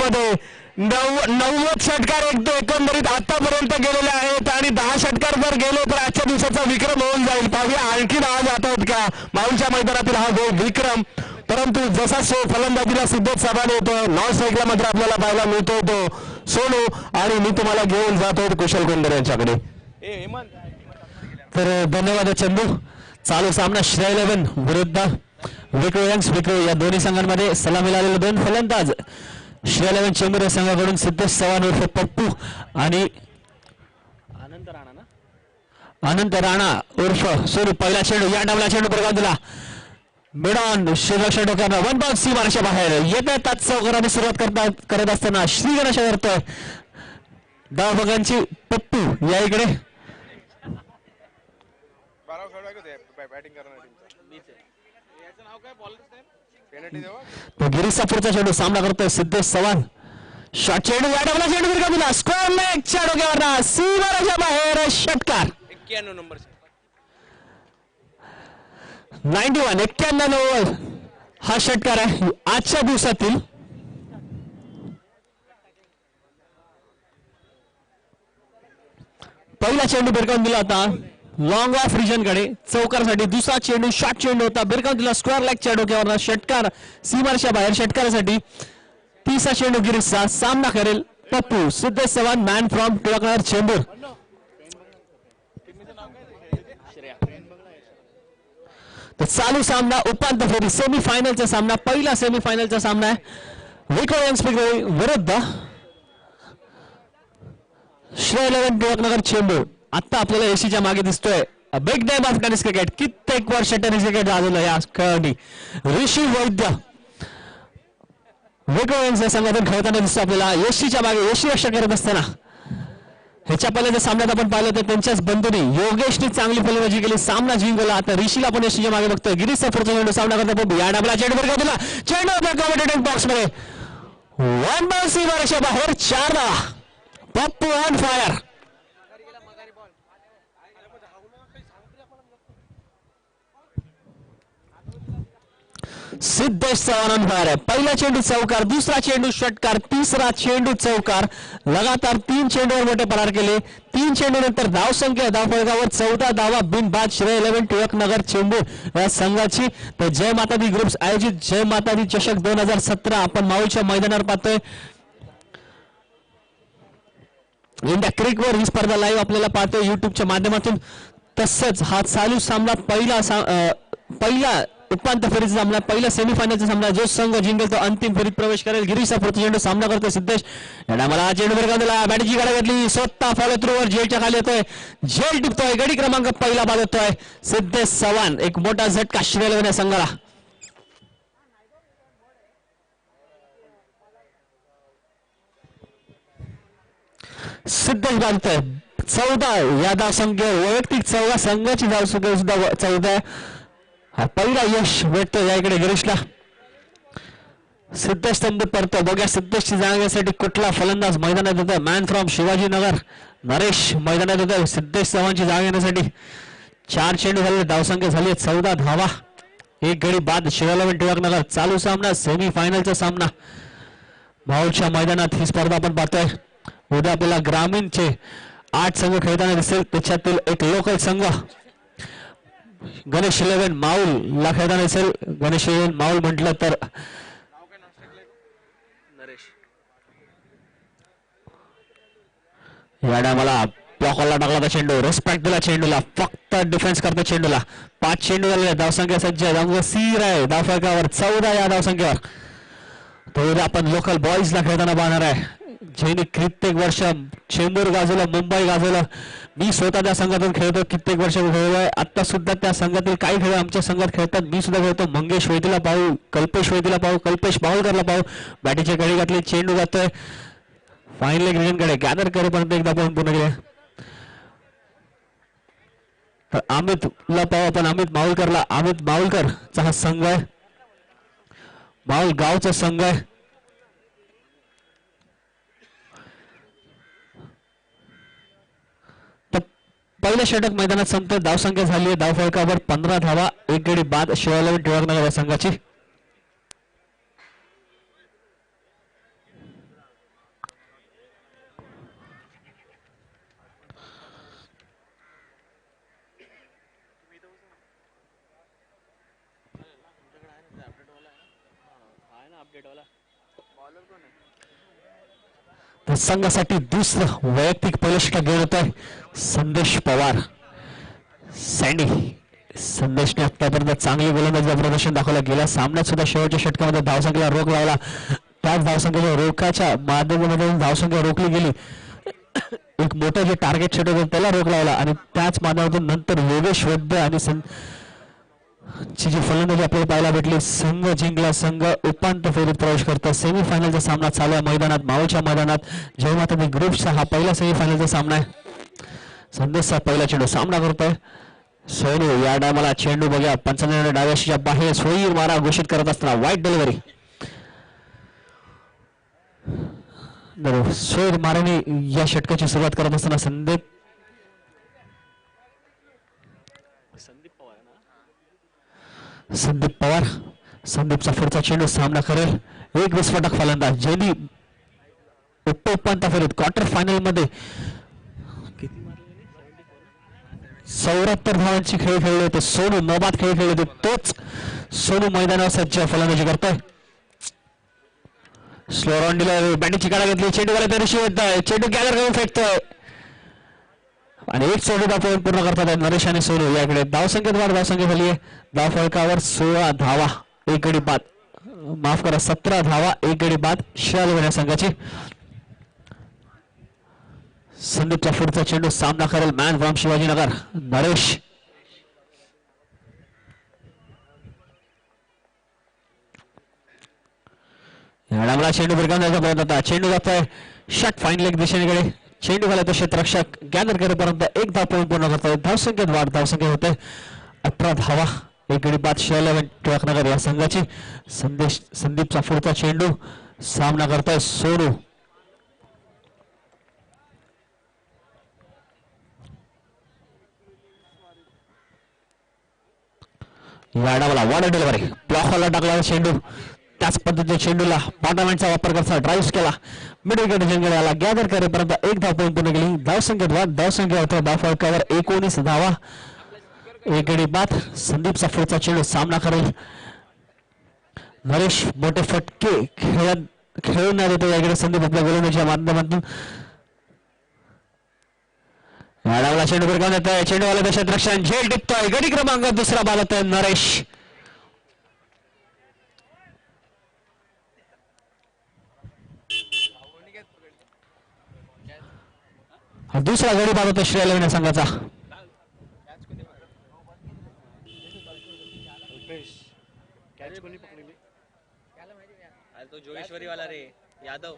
संघामध्ये 90 षटकार एकंदरीत आतापर्यंत गेलेले आहेत आणि 10 षटकार जर गेले तर आजच्या दिवसाचा विक्रम होऊन जाईल. पाहूया आणखी 10 जात आहेत का माऊलच्या मैदानातील हा विक्रम. परंतु जसा फलंदाजीला सिद्धेश चव्हाण येतो, नॉन स्ट्राईकला मात्र आपल्याला पाहायला मिळतो तो सोनू. आणि मी तुम्हाला घेऊन जातो कुशल कोंडर यांच्याकडे. तर धन्यवाद चंदू. चालू सामना श्रेय 11 विरुद्ध विक्रो यंग्स. विक्रो या दोन्ही संघांमध्ये सलामी लावलेले दोन फलंदाज. श्रेय 11 चेंबूर या संघाकडून सिद्धेश चव्हाण उर्फ पप्पू आणि अनंत राणा उर्फ सोनू. पहिला चेंडू या डावला चेंडू बरगाव दिला मिडॉन शिवरक्षा डोक्यानं 1 बॉल सी मार्शा बाहेर येते. तात चौकाराने सुरुवात करत असताना श्रीगणेश करतोय धावफलकांची पप्पू या इकडे. तो गिरीशचा पुढचा चेंडू सामना करतोय सिद्धेश चव्हाण. शॉट चेंडू या डावला चेंडू बरगाव दिला स्क्वेअर लेगच्या डोक्यावर सी मार्शा बाहेर षटकार. 91 नंबर 91 हा षटकार आहे आजच्या दिवसातील. पहिला चेंडू बिरकावून दिला होता लॉंग ऑफ रिजन कडे चौकारसाठी. दुसरा चेंडू शॉर्ट चेंडू होता बिरकावून दिला स्क्वेअर लेगच्या डोक्यावर षटकार सीमारच्या बाहेर षटकारासाठी. तिसरा चेंडू गिरीशचा सामना करेल पप्पू. Siddhesh Chavan man from Tilaknagar Chembur. तर चालू सामना उपांत्य फेरी सेमीफायनलचा सामना. पहिला सेमीफायनलचा सामना आहे विक्रो यंग्स विरुद्ध श्रेय 11 टिळकनगर चेंबूर. आता आपल्याला एसीच्या मागे दिसतोय big name of tennis cricket. कित्येक वर्ष टेनिस क्रिकेट झालेलं या खेळाडू ऋषी वैद्य विक्रो यंग्स या संघातून खेळताना दिसतो आपल्याला. एसीच्या मागे एसी रक्षा करत असताना ह्याच्या पहिल्याच्या सामन्यात आपण पाहिलं होतं त्यांच्याच बंधूंनी योगेशने चांगली फलंदाजी केली सामना जिंकला. आता ऋषीला पण एसीच्या मागे बघतोय. गिरीशचा पुढचा चेंडू सामना करतो या डाबला चेंडू बरगाव दिला चेंडू आपल्या कॉमेंटेटिंग बॉक्स मध्ये 1 बॉल सी मार्शा बाहेर 4 धावा. Pappu on fire. Siddhesh Chavan on fire आहे. पहिला चेंडू चौकार, दुसरा चेंडू षटकार, तिसरा चेंडू चौकार. लगातार 3 चेंडूवर मोठे परार केले. 3 चेंडू नंतर धावसंख्या धावफलकावर 14 धावा बिनबाद श्रेय 11 टिळकनगर चेंबूर या संघाची. तर जय माता दी ग्रुप्स आयोजित जय माता दी चषक 2017 आपण माऊलच्या मैदानावर पाहतोय. इंडिया क्रिकवर ही स्पर्धा लाईव्ह आपल्याला पाहतोय युट्यूबच्या माध्यमातून. तसंच हा चालू सामना पहिला उपांत्य फेरीचा सामना, पहिला सेमीफायनलचा सामना. जो संघ जिंकेल तो अंतिम फेरीत प्रवेश करेल. गिरीशचा पुढचा चेंडू सामना करतोय सिद्धेश. मला चेंडू बरगाव दिला बॅटीची गाडी घातली स्वतः फॉलो थ्रूवर जेलच्या खाली येतोय. जेल टिपतोय गडी क्रमांक पहिला बाद होतोय सिद्धेश चव्हाण. एक मोठा झटका श्रेय 11 या संघाला. सिद्धेश बांधतोय 14 या धावसंख्या वैयक्तिक 14 संघाची धावसंख्या सुद्धा 14. हा पहिला यश भेटतो या इकडे गिरीशला. सिद्धेश तंबूत पडतो. बघा सिद्धेशची जागेसाठी कुठला फलंदाज मैदानात येतोय. मॅन फ्रॉम शिवाजीनगर नरेश मैदानात येतोय सिद्धेश चव्हाणची जागा येण्यासाठी. 4 चेंडू झाले धावसंख्या झाली 14 धावा. 1 गडी बाद श्रेय 11 टिळकनगर. चालू सामना सेमीफायनलचा सामना माऊलच्या मैदानात ही स्पर्धा आपण पाहतोय. उद्या आपल्याला ग्रामीणचे 8 संघ खेळताना दिसेल. त्याच्यातील एक लोकल संघ गणेश 11 माऊल ला खेळताना दिसेल. गणेश 11 माऊल म्हटलं तर या डायमाला ब्लॉकला टाकला तर चेंडू रिस्पेक्ट दिला चेंडूला. फक्त डिफेन्स करतो चेंडूला. 5 चेंडू झाले धावसंख्या सज्ज सीर आहे धावफलकावर 14 या धावसंख्येवर. तर आपण लोकल बॉईजला खेळताना पाहणार आहे ज्यांनी कित्येक वर्ष चेंबूर गाजवलं मुंबई गाजवलं. मी स्वतः त्या संघातून खेळतो कित्येक वर्ष खेळलोय. आता सुद्धा त्या संघातील काही खेळ आमच्या संघात खेळतात. मी सुद्धा खेळतो. मंगेश वैदीला पाहू कल्पेश वैदीला पाहू कल्पेश बाहुलकरला पाहू. बॅटीची गडी घातली चेंडू जातोय फाईनल ग्रीनकडे गॅदर करेपर्यंत एकदा पाहून पूर्ण केले. तर अमितला पाहू आपण अमित माहुलकरला. अमित माहुलकरचा हा संघ आहे. माहुल गावचा संघ आहे. पहिल्या षटक मैदानात संपत. धावसंख्या झाली आहे धावफलकावर 15 धावा. 1 गडी बाद श्रेय 11 टिळकनगर या संघाची. तर संघासाठी दुसरं वैयक्तिक पहिलं षटक घेऊन येतोय संदेश पवार. सँडी संदेशने आतापर्यंत चांगली गोलंदाजीचं प्रदर्शन दाखवलं. गेल्या सामन्यात सुद्धा शेवटच्या षटकामध्ये धावसंख्येला रोख लावला. त्याच धावसंख्येच्या रोखाच्या माध्यमामध्ये धावसंख्या रोखली गेली. एक मोठं जे टार्गेट सेट होतं त्याला रोख लावला आणि त्याच माध्यमातून नंतर योगेश वैद्य आणि ची जी फलंदाजी आपल्याला पाहायला भेटली. संघ जिंकला. संघ उपांत्य फेरीत प्रवेश करतो. सेमीफायनलचा सामना चालू आहे मैदानात, मावळच्या मैदानात. जेव्हा तुम्ही ग्रुपचा हा पहिला सेमीफायनलचा सामना आहे. संदेशचा पहिला चेंडू सामना करतोय सोनू. या टायमाला चेंडू बघा पंचांच्या डाव्याशीच्या बाहेर सोयीर मारा घोषित करत असताना वाईट डिलिव्हरी. सोयीर माराने या षटकाची सुरुवात करत असताना संदीप पवार. संदीपचा पुढचा चेंडू सामना करेल एक विस्फोटक फलंदाज ज्यांनी उपांत्य फेरीत क्वार्टर फायनल मध्ये 74 धावांची खेळ खेळले होते. सोनू नौबाद खेळ खेळले होते. तोच सोनू मैदानावर सज्ज फलंदाजी करतोय. स्लो रॉन्डीला बॅटिंगची काढा घेतली. चेंडू वाला तरी शिवतोय. चेंडू गॅदर करून फेकतोय आणि एक चेंडू पूर्ण करतात नरेश आणि सोनू. याकडे धावसंख्येत वाढ. धावसंख्या झाली आहे धाव फलकावर 16 धावा एक गडी बाद. माफ करा 17 धावा एक गडी बाद शिराली संघाची. संदीपचा पुढचा चेंडू सामना करेल मॅन फ्रॉम शिवाजीनगर नरेश. डांगला चेंडू भिरकावण्याचा प्रयत्न होता. चेंडू जातोय शॉट फाईन लेग दिशेकडे. चेंडू घाला तो क्षेत्ररक्षक गॅदर करेपर्यंत एक धाव पूर्ण करतोय. धावसंख्येत वाढ. धावसंख्या होते 18 धावा एक गडी बाद शिवाजी टिळकनगर या संघाची. संदीपचा पुढचा चेंडू सामना करतोय सोनू. या डावाला वॉर्डर डिलिव्हरी ब्लॉकला टाकला चेंडू. त्याच पद्धतीने चेंडूला पाटामेंटचा वापर करता ड्राईव्ह केला. मिडल गडी आला गॅदर करेपर्यंत एक धाव पूर्ण केली. धावसंख्येत वाढ. धावसंख्या होते धाव फलकावर 19 धावा एक गडी बाद. संदीपचा पुढचा चेंडू सामना करेल नरेश. मोठे फटके खेळून न देतो याकडे संदीप आपल्या गोलंदाजीच्या माध्यमातून. या डावाला चेंडू भिरकावून येतोय. चेंडूवाला क्षेत्ररक्षण झेल टिपतोय. गडी क्रमांक दुसरा बाद होतोय नरेश. दुसरा गडी बाद होतो श्रीलंका संघाचा. तो जोगेश्वरी वाला रे यादव.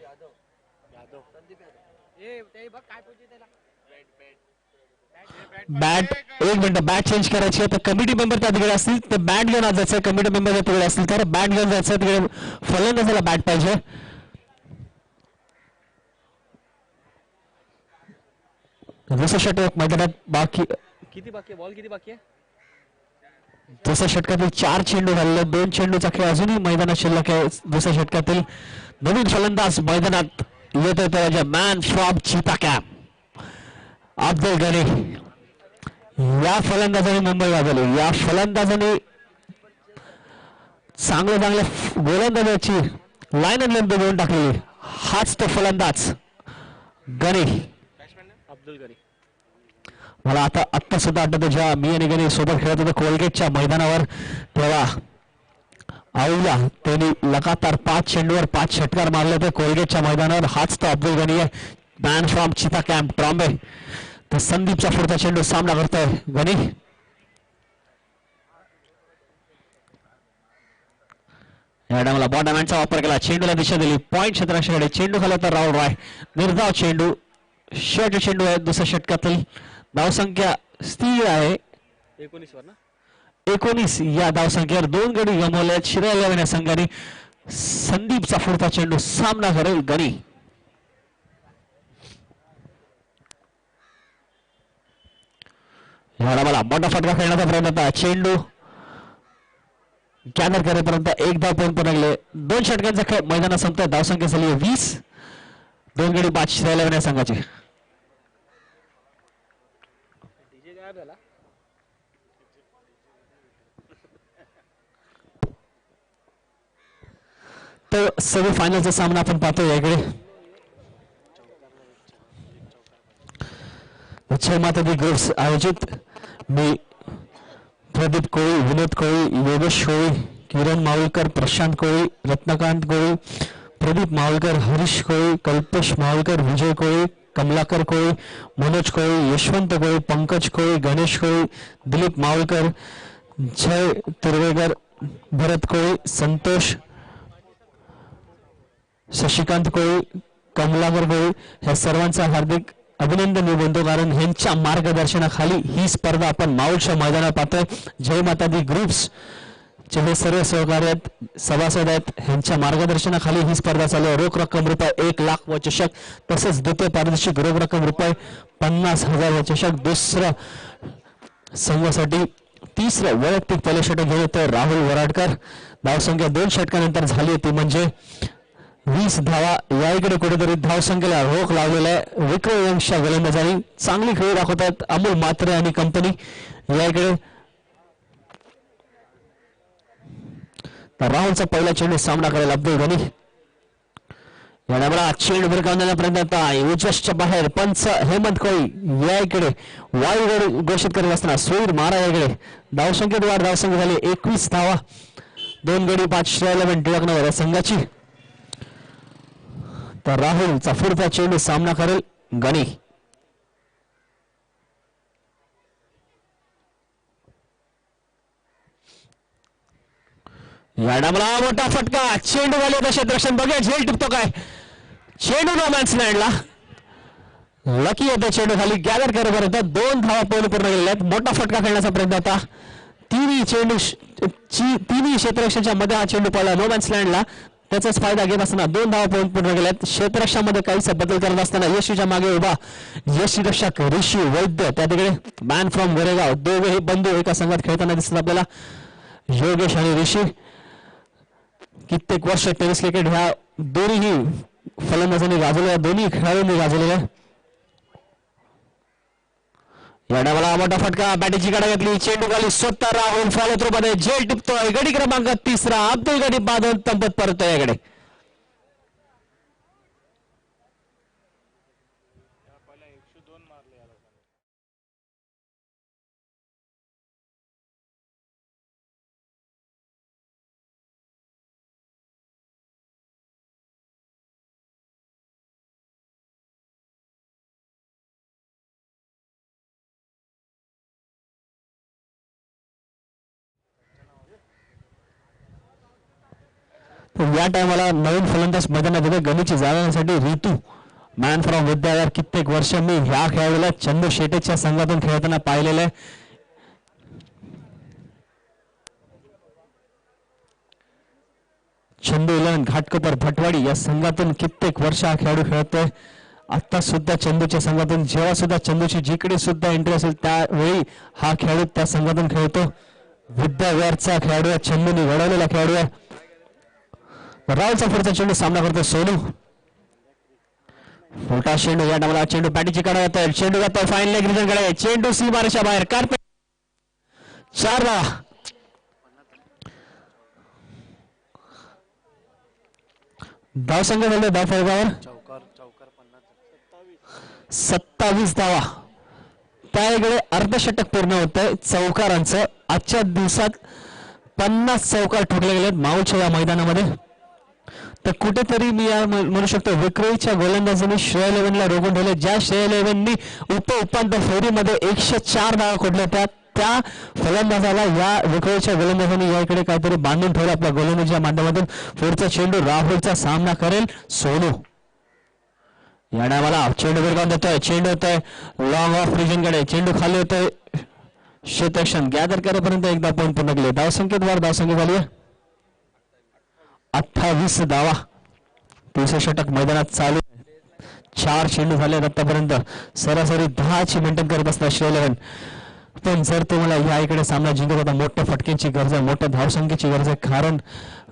बॅट एक मिनिट बॅट चेंज करायची आहे तर कमिटी मेंबर त्या तिकडे असतील ते बॅट घेऊन जायचं. कमिटी मेंबर त्या तिकडे असतील तर बॅट घेऊन जायचं. तिकडे फलंदाजाला बॅट पाहिजे. दुसऱ्या षटक मैदानात बाकी किती बाकी आहे? बॉल किती बाकी आहे? दुसऱ्या षटकातील 4 चेंडू झालेले. 2 चेंडूचा खेळ अजूनही मैदानात शिल्लक आहे. दुसऱ्या षटकातील नवीन फलंदाज मैदानात येतोय तो मॅन फ्रॉम चिता कॅम्प अब्दुल गनी. या फलंदाजाने मुंबई गाजवली. या फलंदाजाने चांगल्या गोलंदाजाची लाईन आणि लेंथ देऊन टाकलेली. हाच तो फलंदाज गनी अब्दुल गनी. मला आता सुद्धा आठवतं जेव्हा मी आणि गणी सोबत खेळत होतो कोलगेटच्या मैदानावर तेव्हा आऊला त्यांनी लगातार 5 चेंडूवर 5 षटकार मारले होते कोलगेटच्या मैदानावर. हाच तो अब्दुल गनी आहे मॅन फ्रॉम चिता कॅम्प ट्रॉम्बे. तर संदीपचा पुढचा चेंडू सामना करतोय गणी. या डावाला बॉटमॅनचा वापर केला. चेंडूला दिशा दिली पॉईंट क्षेत्ररक्षकाकडे. चेंडू खाला तर राहुल रॉय. निर्धाव चेंडू शेवटचा चेंडू आहे दुसऱ्या षटकातील. धावसंख्या स्थिर आहे 19 वर ना. 19 या धावसंख्येवर 2 गडी गमावले शिरायला संघाने. संदीपचा पुढचा चेंडू सामना करेल गणी. या डावाला मोठा फटका खेळण्याचा प्रयत्न होता. चेंडू गॅदर करेपर्यंत एक धाव पूर्ण केले. 2 षटकांचा खेळ मैदानात संपतोय. धावसंख्या झाली 20. 2 गडी बाद शिरायला संघाची. तर सेमीफायनलचा सामना आपण पाहतोय याकडे जय माता दी ग्रुप्स आयोजित मी प्रदीप कोळी, विनोद कोळी, योगेश कोळी, किरण मावळकर, प्रशांत कोळी, रत्नकांत कोळी, प्रदीप मावळकर, हरीश कोळी, कल्पेश मावळकर, विजय कोळी, कमलाकर कोळी, मनोज कोळी, यशवंत कोळी, पंकज कोळी, गणेश कोळी, दिलीप मावळकर, जय तुर्वेकर, भरत कोळी, संतोष, शशिकांत कोळी, कमलाकर कोळी, ह्या सर्वांचा हार्दिक अभिनंदन मी म्हणतो, कारण ह्यांच्या मार्गदर्शनाखाली ही स्पर्धा आपण माऊलच्या मैदानात पाहतोय. जय माता दी ग्रुप्स चे हे सर्व सहकारी आहेत, सभासद आहेत, ह्यांच्या मार्गदर्शनाखाली ही स्पर्धा चालू आहे. रोख रक्कम रुपये 1 लाख व चषक, तसेच द्वितीय पारितोषिक रोख रक्कम रुपये 50,000 व चषक. दुसरं संघासाठी तिसरं वैयक्तिक पहिलं षटक घेऊन येतोय राहुल वराडकर. धावसंख्या 2 षटकानंतर झाली होती, म्हणजे 20 धावा. या इकडे कुठेतरी धावसंख्येला रोख लावलेला आहे. विक्रम यंगच्या गोलंदाजांनी चांगली खेळी दाखवतात अमोल म्हात्रे आणि कंपनी. या इकडे राहुलचा पहिला चेंडू सामना करेल अब्दुल गनी. या डाबला चेंडू भिरकावण्यापर्यंत आता उजव्याच्या बाहेर पंच हेमंत कोळी या इकडे वायू घोषित करत असताना सूर मारा या इकडे धावसंख्येत वाढ. धावसंख्या झाली 21 धावा, 2 गडी 5 11 टिळक नगर संघाची. तर राहुलचा पुढचा चेंडू सामना करेल गणी. या डाबला मोठा फटका, चेंडू वाले क्षेत्ररक्षण बघा झेल टिपतो काय, चेंडू नो मॅन्स लँडला. लकी येतो चेंडू खाली गॅदर करेपर्यंत 2 धावा पूर्ण केलेल्या आहेत. मोठा फटका खेळण्याचा प्रयत्न होता. तिन्ही क्षेत्ररक्षणाच्या मध्ये हा चेंडू पडला नो मॅन्स लँडला. त्याचाच फायदा घेत असताना 2 धावा पूर्ण केल्यात. क्षेत्ररक्षणामध्ये काहीसा बदल करत असताना यशीच्या मागे उभा यशी रक्षक ऋषी वैद्य, त्या तिकडे मॅन फ्रॉम गोरेगाव. दोघेही बंधू एका संघात खेळताना दिसतात आपल्याला. योगेश आणि ऋषी कित्येक वर्ष टेनिस क्रिकेट ह्या दोन्ही फलंदाजांनी गाजवल्या, दोन्ही खेळाडूंनी गाजवलेल्या. या डावाला मोठा फटका, बॅटीची कडा घेतली, चेंडू खाली स्वतः राहुल फॉलो थ्रू मध्ये झेल टिपतोय. गडी क्रमांक 3 अब्दुल गनी बांधून तंबत परतोय याकडे. या टायमाला नवीन फलंदाज मैदानात गणीची जाण्यासाठी ऋतू मॅन फ्रॉम विद्यालय. कित्येक वर्ष मी ह्या खेळाडूला चंदू शेटेच्या संघातून खेळताना पाहिलेलं आहे. चंदू 11 घाटकोपर भटवाडी या संघातून कित्येक वर्ष हा खेळाडू खेळतोय. आता सुद्धा चंदूच्या संघातून, जेव्हा सुद्धा चंदूची जिकडे सुद्धा एंट्री असेल त्यावेळी हा खेळाडू त्या संघातून खेळतो. विद्याविहारचा खेळाडू आहे, चंदूने घडवलेला खेळाडू आहे. राहुलचा पुढचा चेंडू सामना करतो सोनू. मोठा चेंडू, या डावाला चेंडू बॅटीची कडा येतोय, चेंडू जातोय फाईन लेग रिजनकडे, चेंडू सीमारेषा बाहेर कार्पेट. 4 धावा. धावसंख्या झाली धावफलकावर 27 धावा. त्याकडे अर्धशतक पूर्ण होतंय चौकारांचं. आजच्या दिवसात 50 चौकार ठोकले गेलेत माऊलच्या या मैदानामध्ये. तर कुठेतरी मी म्हणू शकतो विक्रयच्या गोलंदाजांनी श्रेय 11ला रोखून ठेवले. ज्या श्रेय 11नी उपांत्य फेरीमध्ये 104 धावा खोडल्या त्या फलंदाजाला या विक्रयच्या गोलंदाजांनी याकडे काहीतरी बांधून ठेवलं आपल्या गोलंदाजीच्या माध्यमातून. पुढचा चेंडू राहुलचा सामना करेल सोनू. या डावाला चेंडू भिरकावून देतोय, चेंडू होतोय लॉंग ऑफ रिजनकडे, चेंडू खाली होतोय क्षेत्ररक्षण गॅदर करेपर्यंत एकदा पॉईंट पूर्ण केले. धावसंख्येत वाढ, धावसंख्या झाली 28 धावा. 30 षटक मैदानात चालू. 4 चेंडू झाले आतापर्यंत. सरासरी 10ची मेंटेन करत असतात श्रेय 11. पण जर तुम्हाला या इकडे सामना जिंकत होता, मोठ्या फटक्यांची गरज आहे, मोठ्या धावसंख्येची गरज आहे, कारण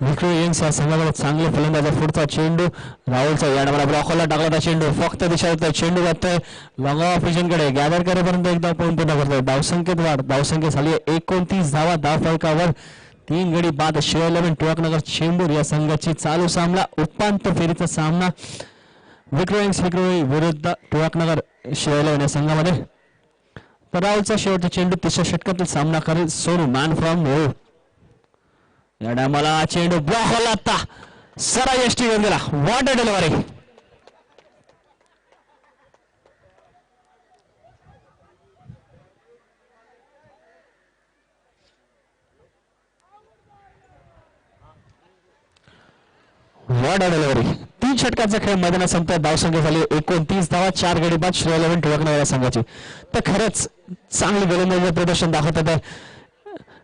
विक्रय यंग्स या संघाकडे चांगले फलंदाज आहे. पुढचा चेंडू राहुलचा या डावाला ब्लॉकला टाकला चेंडू फक्त दिशा होतोय, चेंडू जातोय लॉंग ऑफ रिजनकडे, गॅदर करेपर्यंत एकदा पॉईंट पूर्ण करतोय. धावसंख्येत वाढ, धावसंख्या झाली 29 धावा. धाव फलकावर 3 गडी बाद शिवा 11 टिळकनगर चेंबूर या संघाची चालू सामना उपांत्य फेरीचा सामना विक्रोळी विरुद्ध टिळकनगर शिवा 11 या संघामध्ये. तर राहुलचा शेवटचा चेंडू तिसऱ्या षटकातील सामना करेल सोनू मॅन फ्रॉम न्यू. या डायमाला चेंडू ब्लॉक होला आता सरा यष्टी घेऊन गेला. What a delivery. What a delivery. 3 षटकाचा खेळ मैदानात संपत धावसंख्या झाली 29 धावा 4 गडी बाद श्री 11 टिळकनगर या संघाची. तर खरंच चांगली गोलंदाजी प्रदर्शन दाखवत होते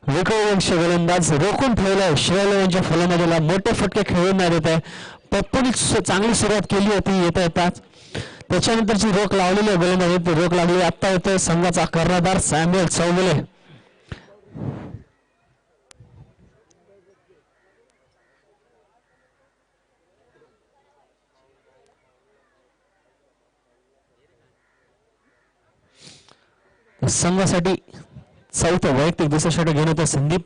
विक्रमवंशी गोलंदाज. रोखून ठेवलंय श्री 11च्या फलंदाजीला मोठे फटके खेळून नाही देत आहे. पप्पूनी चांगली सुरुवात केली होती येता येताच त्याच्यानंतरची रोख लावलेली आहे गोलंदाजीत रोख लागली. आता येतोय संघाचा कर्णधार सॅम्युएल चौगुले. संघासाठी चौथं वैयक्तिक दुसरं षटक घेऊन होतं संदीप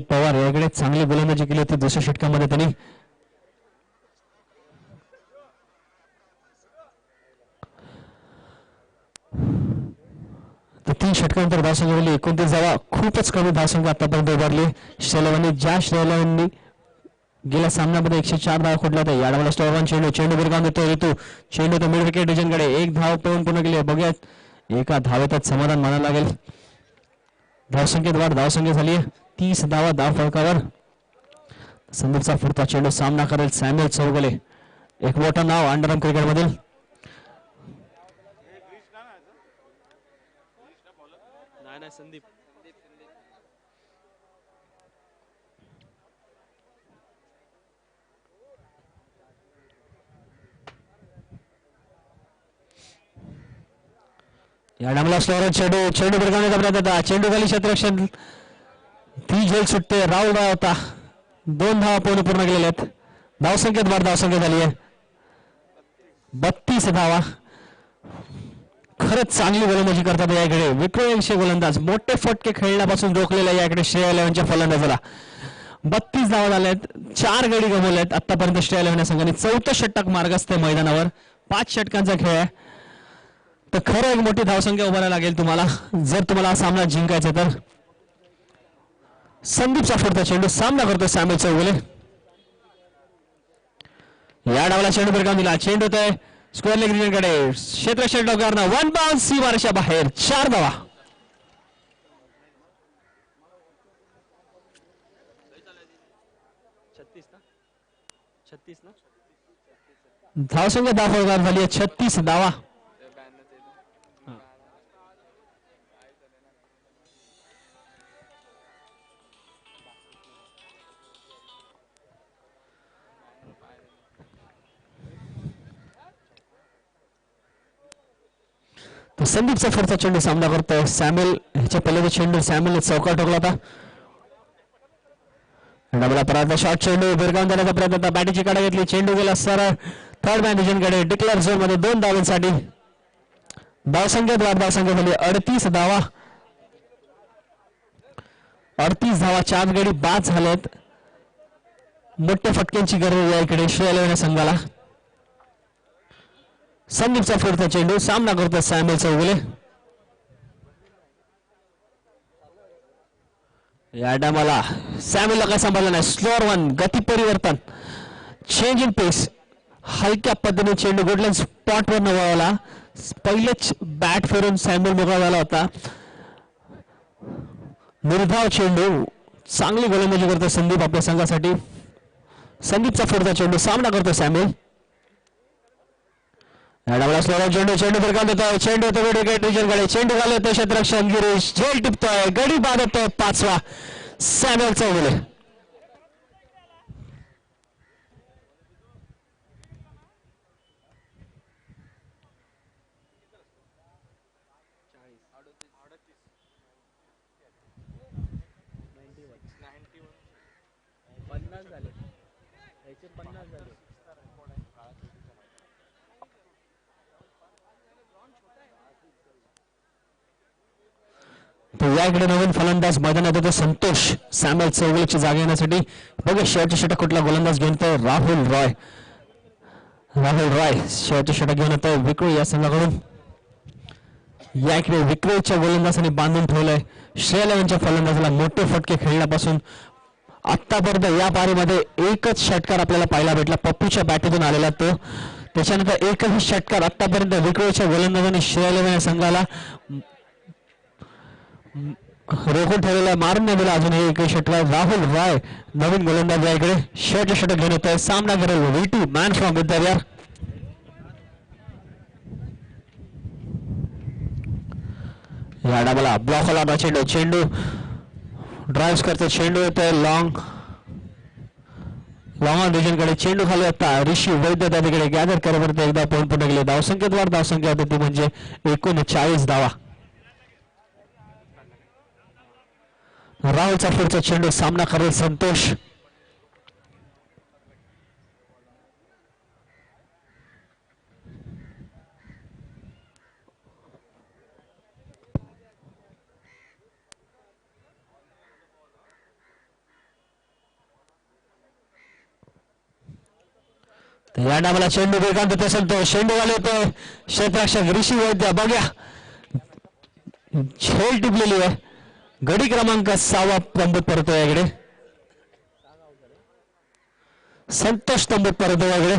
पवार. याकडे चांगली गोलंदाजी केली होती दुसऱ्या षटकामध्ये त्यांनी. तर 3 षटकानंतर धावसंख्या झाली 29 धावा. खूपच कमी धावसंख्या आतापर्यंत उभारली श्रीलंकेने. ज्या श्रीलंकेने गेल्या सामन्यामध्ये 104 धावा खोटल्या होत्या. या डावाला स्टॉर्न चेंडू बिरगावून देतो ऋतू. चेंडू तर मिड विकेट रिजनकडे 1 धाव पळून पूर्ण केली. बघूयात एका धावेतच समाधान मानावं लागेल. धावसंख्येत वाढ. धावसंख्या झाली 30 धावा धाव फलकावर. संदीपचा पुढचा चेंडू सामना करेल सॅम्युएल चौगुले. एक मोठं नाव अंडरआर्म क्रिकेटमधील. नाही संदीप. या डामला स्लोअर चेंडू बिरगावण्याचा प्रयत्न होता. चेंडू खाली क्षेत्ररक्षण ती झेल सुटते. राहुल धाव होता. 2 धावा पूर्ण केलेल्या आहेत. धावसंख्येत वाढ. धावसंख्या झाली आहे 32 धावा. खरंच चांगली गोलंदाजी करतात याकडे विक्रमवंशी गोलंदाज. मोठे फटके खेळण्यापासून रोखलेल्या याकडे श्री 11च्या फलंदाजाला 32 धावा झाल्या आहेत. 4 गडी गमावले आहेत आतापर्यंत श्री 11 संघाने. 4थं षटक मार्गस्थ आहे मैदानावर. 5 षटकांचा खेळ आहे. तर खरं एक मोठी धावसंख्या उभारायला लागेल तुम्हाला जर तुम्हाला हा सामना जिंकायचा तर. संदीपचा पुढचा चेंडू सामना करतो सॅम्युएल चौगुले. या डावाला चेंडू बिरगावून दिला. चेंडू होतोय स्क्वेअर लेग रिजनकडे. क्षेत्ररक्षण डोक्यावरनं 1 बाउन्स सीमारेषा बाहेर. 4 धावा. 36 ना. धावसंख्या दाखल झाली आहे 36 धावा. संदीपचा पुढचा चेंडू सामना करतोय सॅम्युएल. ह्याच्या पहिल्याचा चेंडू सॅम्युएलने चौकार ठोकला होता. डबला परत शॉर्ट चेंडू बिरगावून देण्याचा प्रयत्न होता. बॅटीची काढा घेतली. चेंडू गेला सरळ थर्ड मॅन रिजनकडे. डिक्लेअर झोन मध्ये 2 धावांसाठी. धावसंख्येत वाढ. धावसंख्या झाली 38 धावा. 38 धावा. 4 गडी बाद झालेत. मोठ्या फटक्यांची गरज आहे इकडे श्री 11 संघाला. संदीपचा पुढचा चेंडू सामना करतो सॅम्युएल चौगुले. या डामाला सॅम्युएलला काय सांभाळलं नाही. स्लोअर 1 गती परिवर्तन. चेंज इन पेस. हलक्या पद्धतीने चेंडू गोल्डन स्पॉट वर वळवला. पहिलेच बॅट फिरून सॅम्युएल मोकळा झाला होता. निर्धाव चेंडू. चांगली गोलंदाजी करतो संदीप आपल्या संघासाठी. संदीपचा पुढचा चेंडू सामना करतो सॅम्युएल. चेंडू बिरगावून देतोय. चेंडू होतो विकेट रिजनकडे. चेंडू घालत होतो क्षेत्ररक्षण गिरीश. झेल टिपतोय. गडी बाद होतोय 5वा सॅम्युएल चौगुले. तर या इकडे नवीन फलंदाज मैदानात येतो संतोष सॅम्युएल चौगुलेची जागा येण्यासाठी. बघा शेवटच्या षटक कुठला गोलंदाज घेऊन येतोय. राहुल रॉय शेवटच्या षटक घेऊन येतोय विक्रोळी या संघाकडून. या इकडे विक्रोळीच्या गोलंदाजाने बांधून ठेवलंय श्रेयलेवनच्या फलंदाजाला मोठे फटके खेळण्यापासून. आतापर्यंत या पारीमध्ये एकच षटकार आपल्याला पाहायला भेटला पप्पूच्या बॅटीतून आलेला तो. त्याच्यानंतर एकच षटकार आतापर्यंत विक्रोळीच्या गोलंदाजाने श्रेयलेवन या संघाला रोखून ठेवलेला मारून नाही दिला अजूनही एक षटकार. राहुल रॉय नवीन गोलंदाज या इकडे शेवटचे षटक घेऊन येतोय. सामना करेल V2 मॅन फ्रॉम विद्याविहार. या डाबाला ब्लॉक आला चेंडू ड्राईव्ह करतो. चेंडू येतोय लॉंग ऑन रिजनकडे. चेंडू खाली आता ऋषी वैद्य त्या तिकडे गॅदर करेपर्यंत एकदा पळून पुढे गेले. धावसंख्येद्वार धावसंख्या होती ती म्हणजे 39 धावा. राहुलचा पुढचा चेंडू सामना करेल संतोष. या डाबाला चेंडू वेगांत होते संतोष. चेंडूवाले होते क्षेत्ररक्षक ऋषी वैद्य. बघा झेल टिपलेली आहे. गडी क्रमांक 6 तंबूत परतो याकडे. संतोष तंबूत परतो याकडे.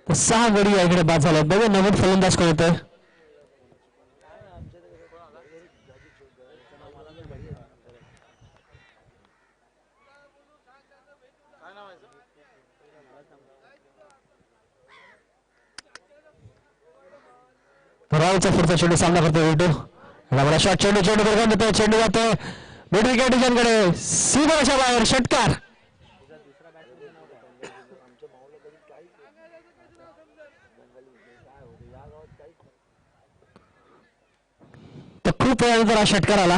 तर 6 गडी याकडे बाद झाले. बघा नवीन फलंदाज कोण येतोय. राहुलचा पुढचा चेंडू सामना करतो V2. शॉट चेंडू बरोबर देतोय. चेंडू जातोय मिड विकेट डिझाईनकडे. सीमारेषा बाहेर षटकार. तर खूप वेळानंतर हा षटकार आला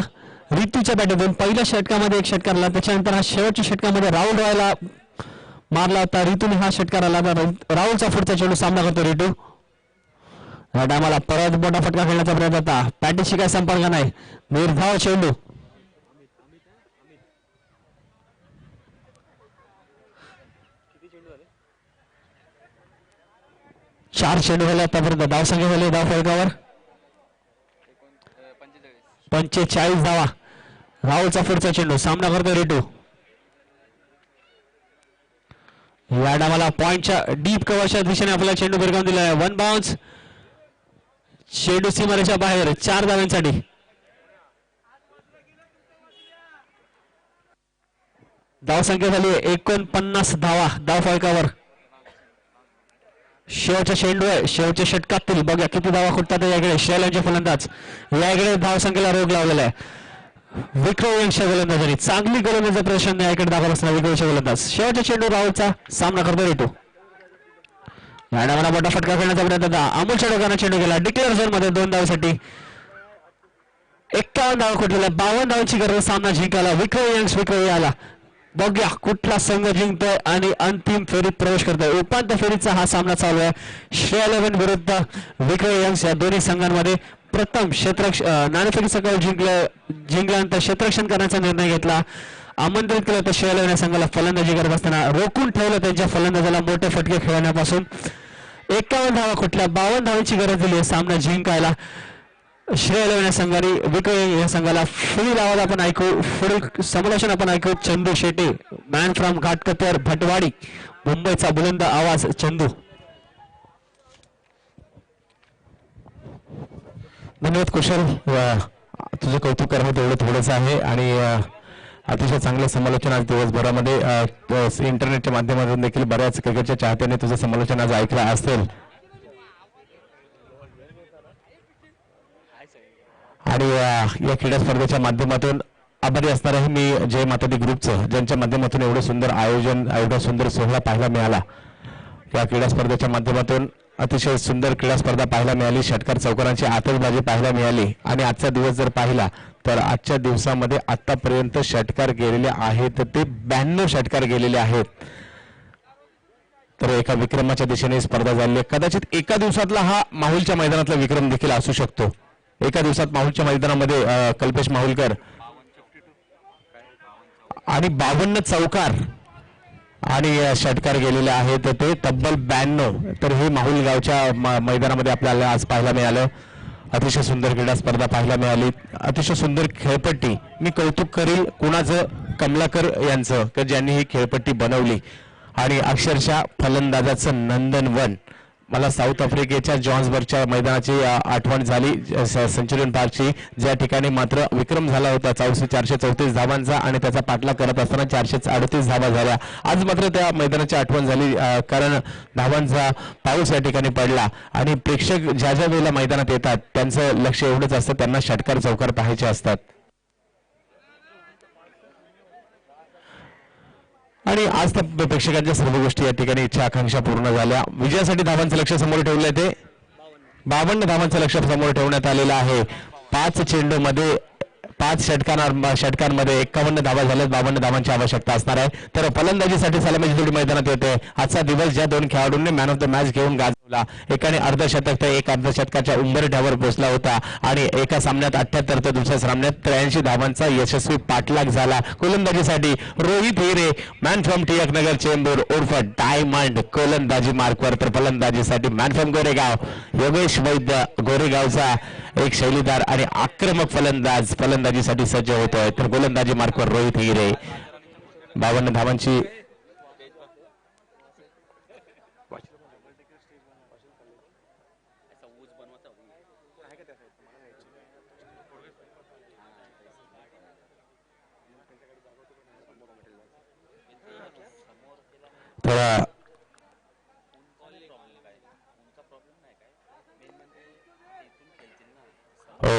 ऋतूच्या बॅटीतून. पहिल्या षटकामध्ये एक षटकार आला. त्याच्यानंतर हा शेवटच्या षटकामध्ये राहुल रॉयला मारला होता. ऋतूने हा षटकार आला. राहुलचा पुढचा चेंडू सामना करतो ऋतू. डामाला परत मोठा फटका खेळण्याचा प्रयत्न होता. पॅटीशी काय संपर्क नाही. निर्धाव चेंडू. चार चेंडू झाले आतापर्यंत. धावसंख्या झाली धाव फलकावर 45 धावा. राहुलचा पुढचा चेंडू सामना करतो ऋतू. या डामाला पॉइंटच्या डीप कव्हरच्या दिशेने आपल्याला चेंडू भिरकावून दिला आहे. 1 बाउन्स. चेंडू सीमारेषा बाहेर 4 धावांसाठी. धावसंख्या झाली 49 धावा धाव फलकावर. शेवटचा चेंडू आहे शेवटच्या षटकातील. बघा किती धावा खुटतात याकडे श्रेयलेवनचे फलंदाज. याकडे धावसंख्येला रोग लावलेला आहे विक्रोळीच्या गोलंदाजांनी. चांगली गोलंदाजी प्रदर्शन याकडे दाखवत असणार विक्रोळीचे गोलंदाज. शेवटचा चेंडू राहुलचा सामना करतो ऋतू. मॅडमला मोठा फटका खेळण्याचा प्रयत्न होता. अमोलच्या डोक्यानं चेंडू गेला डिक्लेअर झोन मध्ये 2 धावांसाठी. 51 धावा खुटलेल्या. 52 धावांची गरज सामना जिंकायला विक्रोळी आला. बघूया कुठला संघ जिंकतोय आणि अंतिम फेरीत प्रवेश करतोय. उपांत्य फेरीचा हा सामना चालू आहे. श्रेयलेवन विरुद्ध विक्रोळी या दोन्ही संघांमध्ये. प्रथम नाणेफेकीचा कौल जिंकल्यानंतर क्षेत्ररक्षण करण्याचा निर्णय घेतला. आमंत्रित केलं तर श्रेयलेवन या संघाला फलंदाजी करत असताना रोखून ठेवलं त्यांच्या फलंदाजाला मोठे फटके खेळण्यापासून. 51 धावा कुठल्या 52 धावांची गरज दिली सामना जिंकायला श्रेयलेवन या संघाने विक्रोळी या संघाला. पुढील आवाज आपण ऐकू. पुढील समालोचन आपण ऐकू. चंदू शेटे मॅन फ्रॉम घाटकतर भटवाडी. मुंबईचा बुलंद आवाज चंदू. धन्यवाद कुशल. तुझे कौतुक करणं तेवढं थोडंच आहे आणि अतिशय चांगलं समालोचन आज दिवसभरामध्ये इंटरनेटच्या माध्यमातून देखील बऱ्याच क्रिकेटच्या चाहत्याने तुझं समालोचन आज ऐकलं असेल. आणि या क्रीडा स्पर्धेच्या माध्यमातून आभारी असणार आहे मी जय माता दी ग्रुपचं, ज्यांच्या माध्यमातून एवढं सुंदर आयोजन एवढा सुंदर सोहळा पाहायला मिळाला. या क्रीडा स्पर्धेच्या माध्यमातून अतिशय सुंदर क्रीडा स्पर्धा पाहायला मिळाली. षटकार चौकारांची आतषबाजी पाहायला मिळाली आणि आजचा दिवस जर पाहिला तर आजच्या दिवसामध्ये आतापर्यंत षटकार गेलेले आहेत ते 92 षटकार गेलेले आहेत. तर एका विक्रमाच्या दिशेने स्पर्धा झाली आहे. कदाचित एका दिवसातला हा माहुलच्या मैदानातला विक्रम देखील असू शकतो. एका दिवसात माहुलच्या मैदानामध्ये कल्पेश माहुलकर आणि 52 चौकार आणि षटकार गेलेले आहेत ते तब्बल 92. तर हे माहुल गावच्या मैदानामध्ये आपल्याला आज पाहायला मिळालं. अतिशय सुंदर क्रीडा स्पर्धा पाहायला मिळाली. अतिशय सुंदर खेळपट्टी. मी कौतुक करील कुणाचं, कमलाकर यांचं की ज्यांनी ही खेळपट्टी बनवली आणि अक्षरशः फलंदाजाचं नंदनवन. मला साऊथ आफ्रिकेच्या जॉन्सबर्गच्या मैदानाची आठवण झाली सेंचुरियन पार्कची, ज्या ठिकाणी मात्र विक्रम झाला होता 434 धावांचा आणि त्याचा पाठलाग करत असताना 438 धावा झाल्या. आज मात्र त्या मैदानाची आठवण झाली कारण धावांचा पाऊस या ठिकाणी पडला आणि प्रेक्षक ज्या ज्या वेळेला मैदानात येतात त्यांचं लक्ष एवढंच असतं, त्यांना षटकार चौकार पाहायचे असतात. आणि आज त्या प्रेक्षकांच्या सर्व गोष्टी या ठिकाणी इच्छा आकांक्षा पूर्ण झाल्या. विजयासाठी धावांचं लक्ष समोर ठेवलंय ते 52 धावांचं लक्ष समोर ठेवण्यात आलेलं आहे. 5 चेंडूमध्ये 5 षटकांमध्ये 51 धावा झाल्यात. 52 धावांची आवश्यकता असणार आहे. तर फलंदाजीसाठी सलामीची जोडी मैदानात येते. आजचा दिवस ज्या दोन खेळाडूंनी मॅन ऑफ द मॅच घेऊन गाजवला, एकाने अर्धशतक तर एक अर्धशतकाच्या उंबरठ्यावर पोहोचला होता आणि एका सामन्यात 78 तर दुसऱ्या सामन्यात 83 धावांचा यशस्वी पाठलाग झाला. गोलंदाजीसाठी रोहित हिरे, मॅन फ्रॉम टिळकनगर चेंबूर उर्फ डायमंड गोलंदाजी मार्कवर. तर फलंदाजीसाठी मॅन फ्रॉम गोरेगाव योगेश वैद्य गोरेगावचा एक शैलीदार आणि आक्रमक फलंदाजीसाठी सज्ज होतोय. तर गोलंदाजी मार्कवर रोहित हिरे. 52 धावांची तर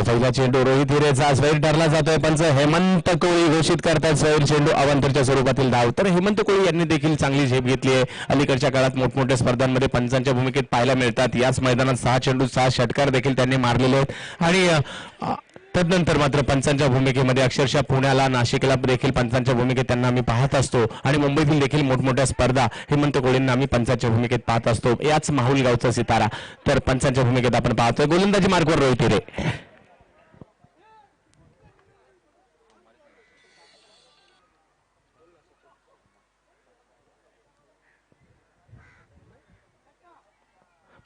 पहिला चेंडू रोहित हिरेचा स्वैर ठरला जातोय. पंच हेमंत कोळी घोषित करतात स्वैर चेंडू अवांतरच्या स्वरूपातील धाव. तर हेमंत कोळी यांनी देखील चांगली झेप घेतली आहे. अलीकडच्या काळात मोठमोठ्या स्पर्धांमध्ये पंचांच्या भूमिकेत पाहायला मिळतात. याच मैदानात 6 चेंडू 6 षटकार देखील त्यांनी मारलेले आहेत आणि तदनंतर मात्र पंचांच्या भूमिकेमध्ये अक्षरशः पुण्याला नाशिकला देखील पंचांच्या भूमिकेत त्यांना आम्ही पाहत असतो आणि मुंबईतील देखील मोठमोठ्या स्पर्धा हेमंत कोळींना आम्ही पंचांच्या भूमिकेत पाहत असतो. याच माहुल गावचा सितारा तर पंचांच्या भूमिकेत आपण पाहतोय. गोलंदाजी मार्कवर रोहित हिरे.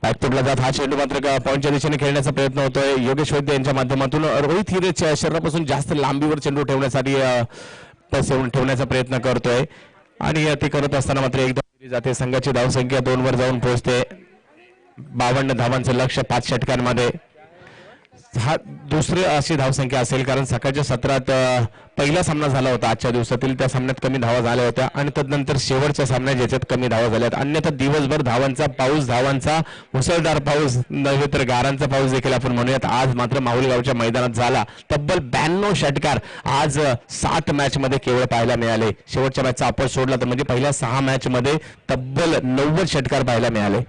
बॅकफुटला जात हा चेंडू मात्र पॉईंटच्या दिशेने खेळण्याचा प्रयत्न होतोय. योगेश वैद्य यांच्या माध्यमातून रोहित हिरे शरीरापासून जास्त लांबीवर चेंडू ठेवण्यासाठी ठेवण्याचा प्रयत्न करतोय आणि ते करत असताना मात्र एकदा जाते. संघाची धावसंख्या 2 वर जाऊन पोहोचते. 52 धावांचं लक्ष 5 षटकांमध्ये. हा दुसरी अशी धावसंख्या असेल कारण सकाळच्या सत्रात पहिला सामना झाला होता आजच्या दिवसातील, त्या सामन्यात कमी धावा झाल्या होत्या आणि तदनंतर शेवटच्या सामन्यात ज्याच्यात कमी धावा झाल्यात. अन्यथा दिवसभर धावांचा पाऊस, धावांचा मुसळधार पाऊस नव्हे तर गारांचा पाऊस देखील आपण म्हणूयात आज मात्र माहुल गावच्या मैदानात झाला. तब्बल 92 षटकार आज 7 मॅच मध्ये केवळ पाहायला मिळाले. शेवटच्या मॅचचा आपण सोडला तर म्हणजे पहिल्या 6 मॅच मध्ये तब्बल 90 षटकार पाहायला मिळाले.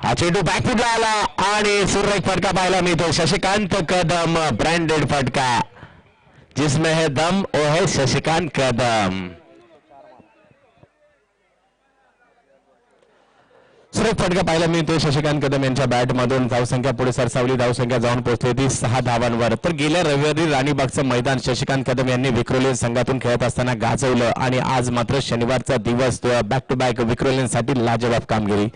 हा चेंडू बॅकफुटला आला आणि सुरेख फटका पाहायला मिळतो. शशिकांत कदम ब्रँडेड फटका. जिसमें है दम वो है शशिकांत कदम. सुरेख फटका पाहायला मिळतो शशिकांत कदम यांच्या बॅट मधून. धावसंख्या पुढे सरसावली. धावसंख्या जाऊन पोहोचली ती 6 धावांवर. तर गेल्या रविवारी राणीबागचं मैदान शशिकांत कदम यांनी विक्रोलियन संघातून खेळत असताना गाजवलं आणि आज मात्र शनिवारचा दिवस बॅक टू बॅक विक्रोलियनसाठी लाजवाब कामगिरी.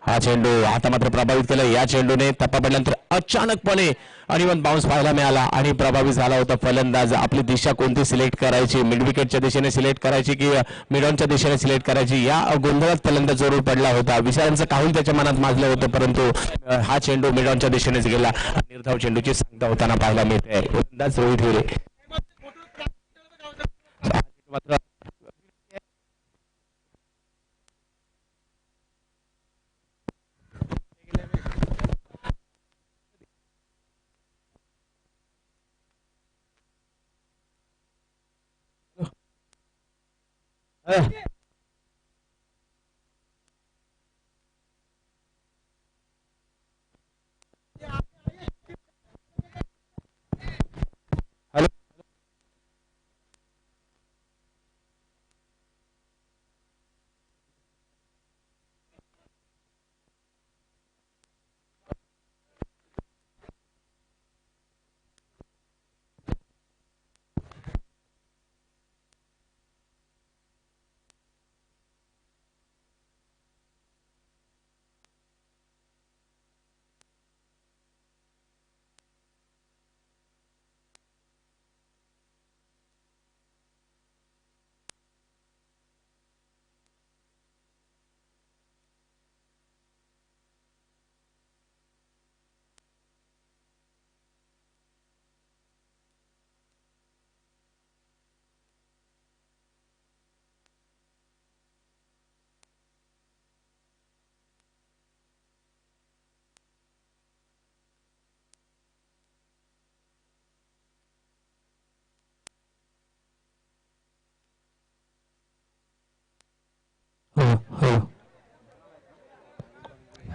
हा चेंडू आता मात्र प्रभावित केलं. या चेंडूने टप्पा पडल्यानंतर अचानकपणे अनिवन बाउन्स पाहायला मिळाला आणि प्रभावित झाला होता फलंदाज. आपली दिशा कोणती सिलेक्ट करायची, मिड विकेटच्या दिशेने सिलेक्ट करायची की मिड ऑनच्या दिशेने सिलेक्ट करायची, या गोंधळात फलंदाज जरूर पडला होता. विचारांचं काहूल त्याच्या मनात माजलं होतं परंतु हा चेंडू मिड ऑनच्या दिशेनेच गेला. निर्धाव चेंडूची सांगता होताना पाहायला मिळते. फलंदाज रोहित हिरे.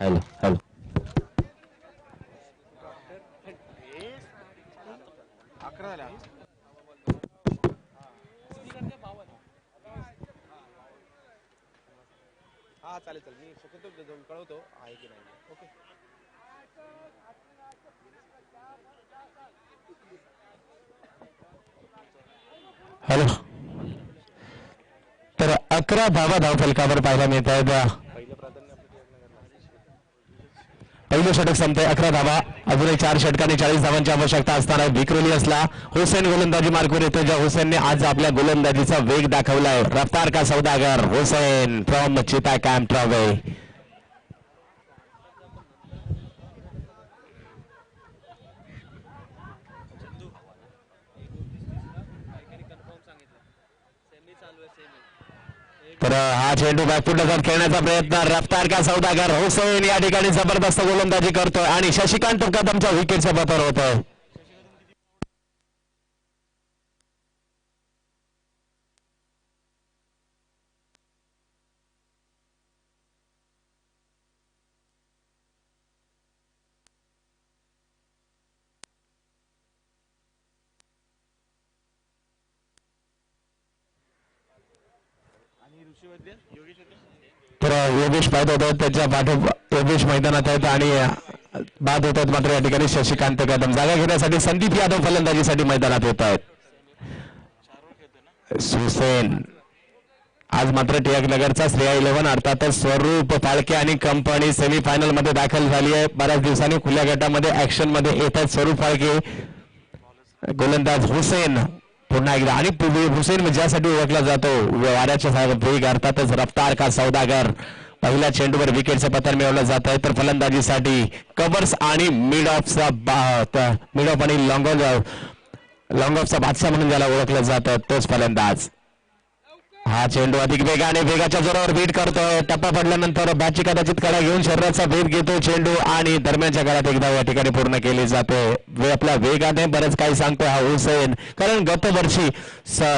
हॅलो हॅलो हा चालेल चालेल मी शक्यतो जाऊन कळवतो आहे की नाही ओके हॅलो तर 11 धावा धावफलकावर पाहायला मिळत आहेत. पहिलं प्राधान्य आपलं पहिलं षटक संपतंय 11 धावा अजूनही 4 षटकांनी 40 धावांची आवश्यकता असणार आहे. विक्रोली असला हुसेन गोलंदाजी मार्कवर येतो ज्या हुसेनने आज आपल्या गोलंदाजीचा वेग दाखवलाय. रफ्तार का सौदागर हुसेन फ्रॉम चिता कॅम्प ट्रॉवे. तर हा चेंडू बॅकफुटला जाऊन खेळण्याचा प्रयत्न. रफ्तार का सौदागर हुसेन या ठिकाणी जबरदस्त गोलंदाजी करतोय आणि शशिकांत कदमच्या विकेटच्या बतर होत आहे. तर योगेश बाद होत आहेत त्याच्या पाठोपाठ योगेश मैदानात आहेत आणि बाद होत आहेत मात्र या ठिकाणी शशिकांत कदम जागा घेण्यासाठी संदीप यादव फलंदाजीसाठी मैदानात येत आहेत. हुसेन आज मात्र टिळक नगरचा श्रेया 11 अर्थातच स्वरूप फाळके आणि कंपनी सेमीफायनल मध्ये दाखल झाली आहे. बऱ्याच दिवसांनी खुल्या गटामध्ये ऍक्शन मध्ये येत आहेत स्वरूप फाळके. गोलंदाज हुसेन पुन्हा एकदा आणि हुसेन ज्यासाठी ओळखला जातो वाऱ्याच्या वेग अर्थातच रफ्तार का सौदागर. पहिल्या चेंडूवर विकेटचं पतन मिळवलं जात आहे तर फलंदाजीसाठी कव्हर्स आणि मिड ऑफ आणि लॉंग ऑफचा बादशाह म्हणून ज्याला ओळखलं जातं तोच फलंदाज. हा चेंडू अधिक वेगाने वेगाच्या जोरावर बीट करतोय. टप्पा पडल्यानंतर बॅटची कदाचित कडा घेऊन शरीराचा वेग घेतो चेंडू आणि दरम्यानच्या काळात एकदा या ठिकाणी पूर्ण केली जाते. आपल्या वेगाने बरेच काही सांगतोय हा हुसेन कारण गत वर्षी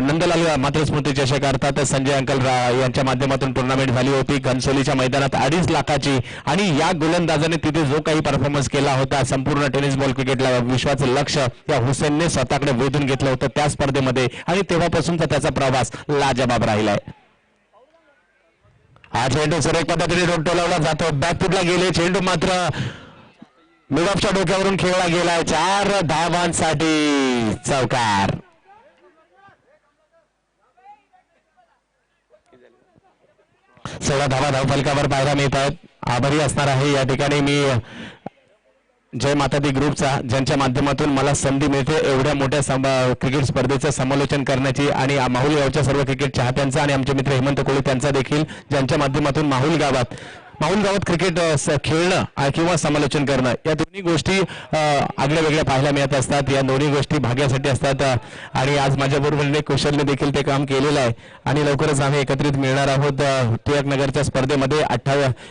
नंदलाल मात्र स्मृती चषक अर्थात संजय अंकल यांच्या माध्यमातून टुर्नामेंट झाली होती घनसोलीच्या मैदानात 2.5 लाखाची आणि या गोलंदाजाने तिथे जो काही परफॉर्मन्स केला होता संपूर्ण टेनिस बॉल क्रिकेटला विश्वाचं लक्ष या हुसेनने स्वतःकडे वेधून घेतलं होतं त्या स्पर्धेमध्ये आणि तेव्हापासूनचा त्याचा प्रवास लाजबाब राहिलाय. हा चेंडू सुरेख पद्धतीने टोलवला जातो. बॅकफुटला गेले चेंडू मात्र मिड ऑफच्या डोक्यावरून खेळला गेलाय. 4 धावांसाठी चौकार. 16 धावा धावफलकावर पाहायला मिळत आहेत. आभारी असणार आहे या ठिकाणी मी जय माता दी ग्रुपचा ज्यांच्या माध्यमातून मला संधी मिळते एवढ्या मोठ्या क्रिकेट स्पर्धेचं समालोचन करण्याची आणि माहुल गावच्या सर्व क्रिकेट चाहत्यांचा आणि आमचे मित्र हेमंत कोळी त्यांचा देखील ज्यांच्या माध्यमातून माहुल गावात क्रिकेट खेळणं किंवा समालोचन करणं या दोन्ही गोष्टी आगळ्या वेगळ्या पाहायला मिळत असतात. या दोन्ही गोष्टी भाग्यासाठी असतात आणि आज माझ्याबरोबर कुशलने देखील ते काम केलेलं आहे आणि लवकरच आम्ही एकत्रित मिळणार आहोत. टिळक नगरच्या स्पर्धेमध्ये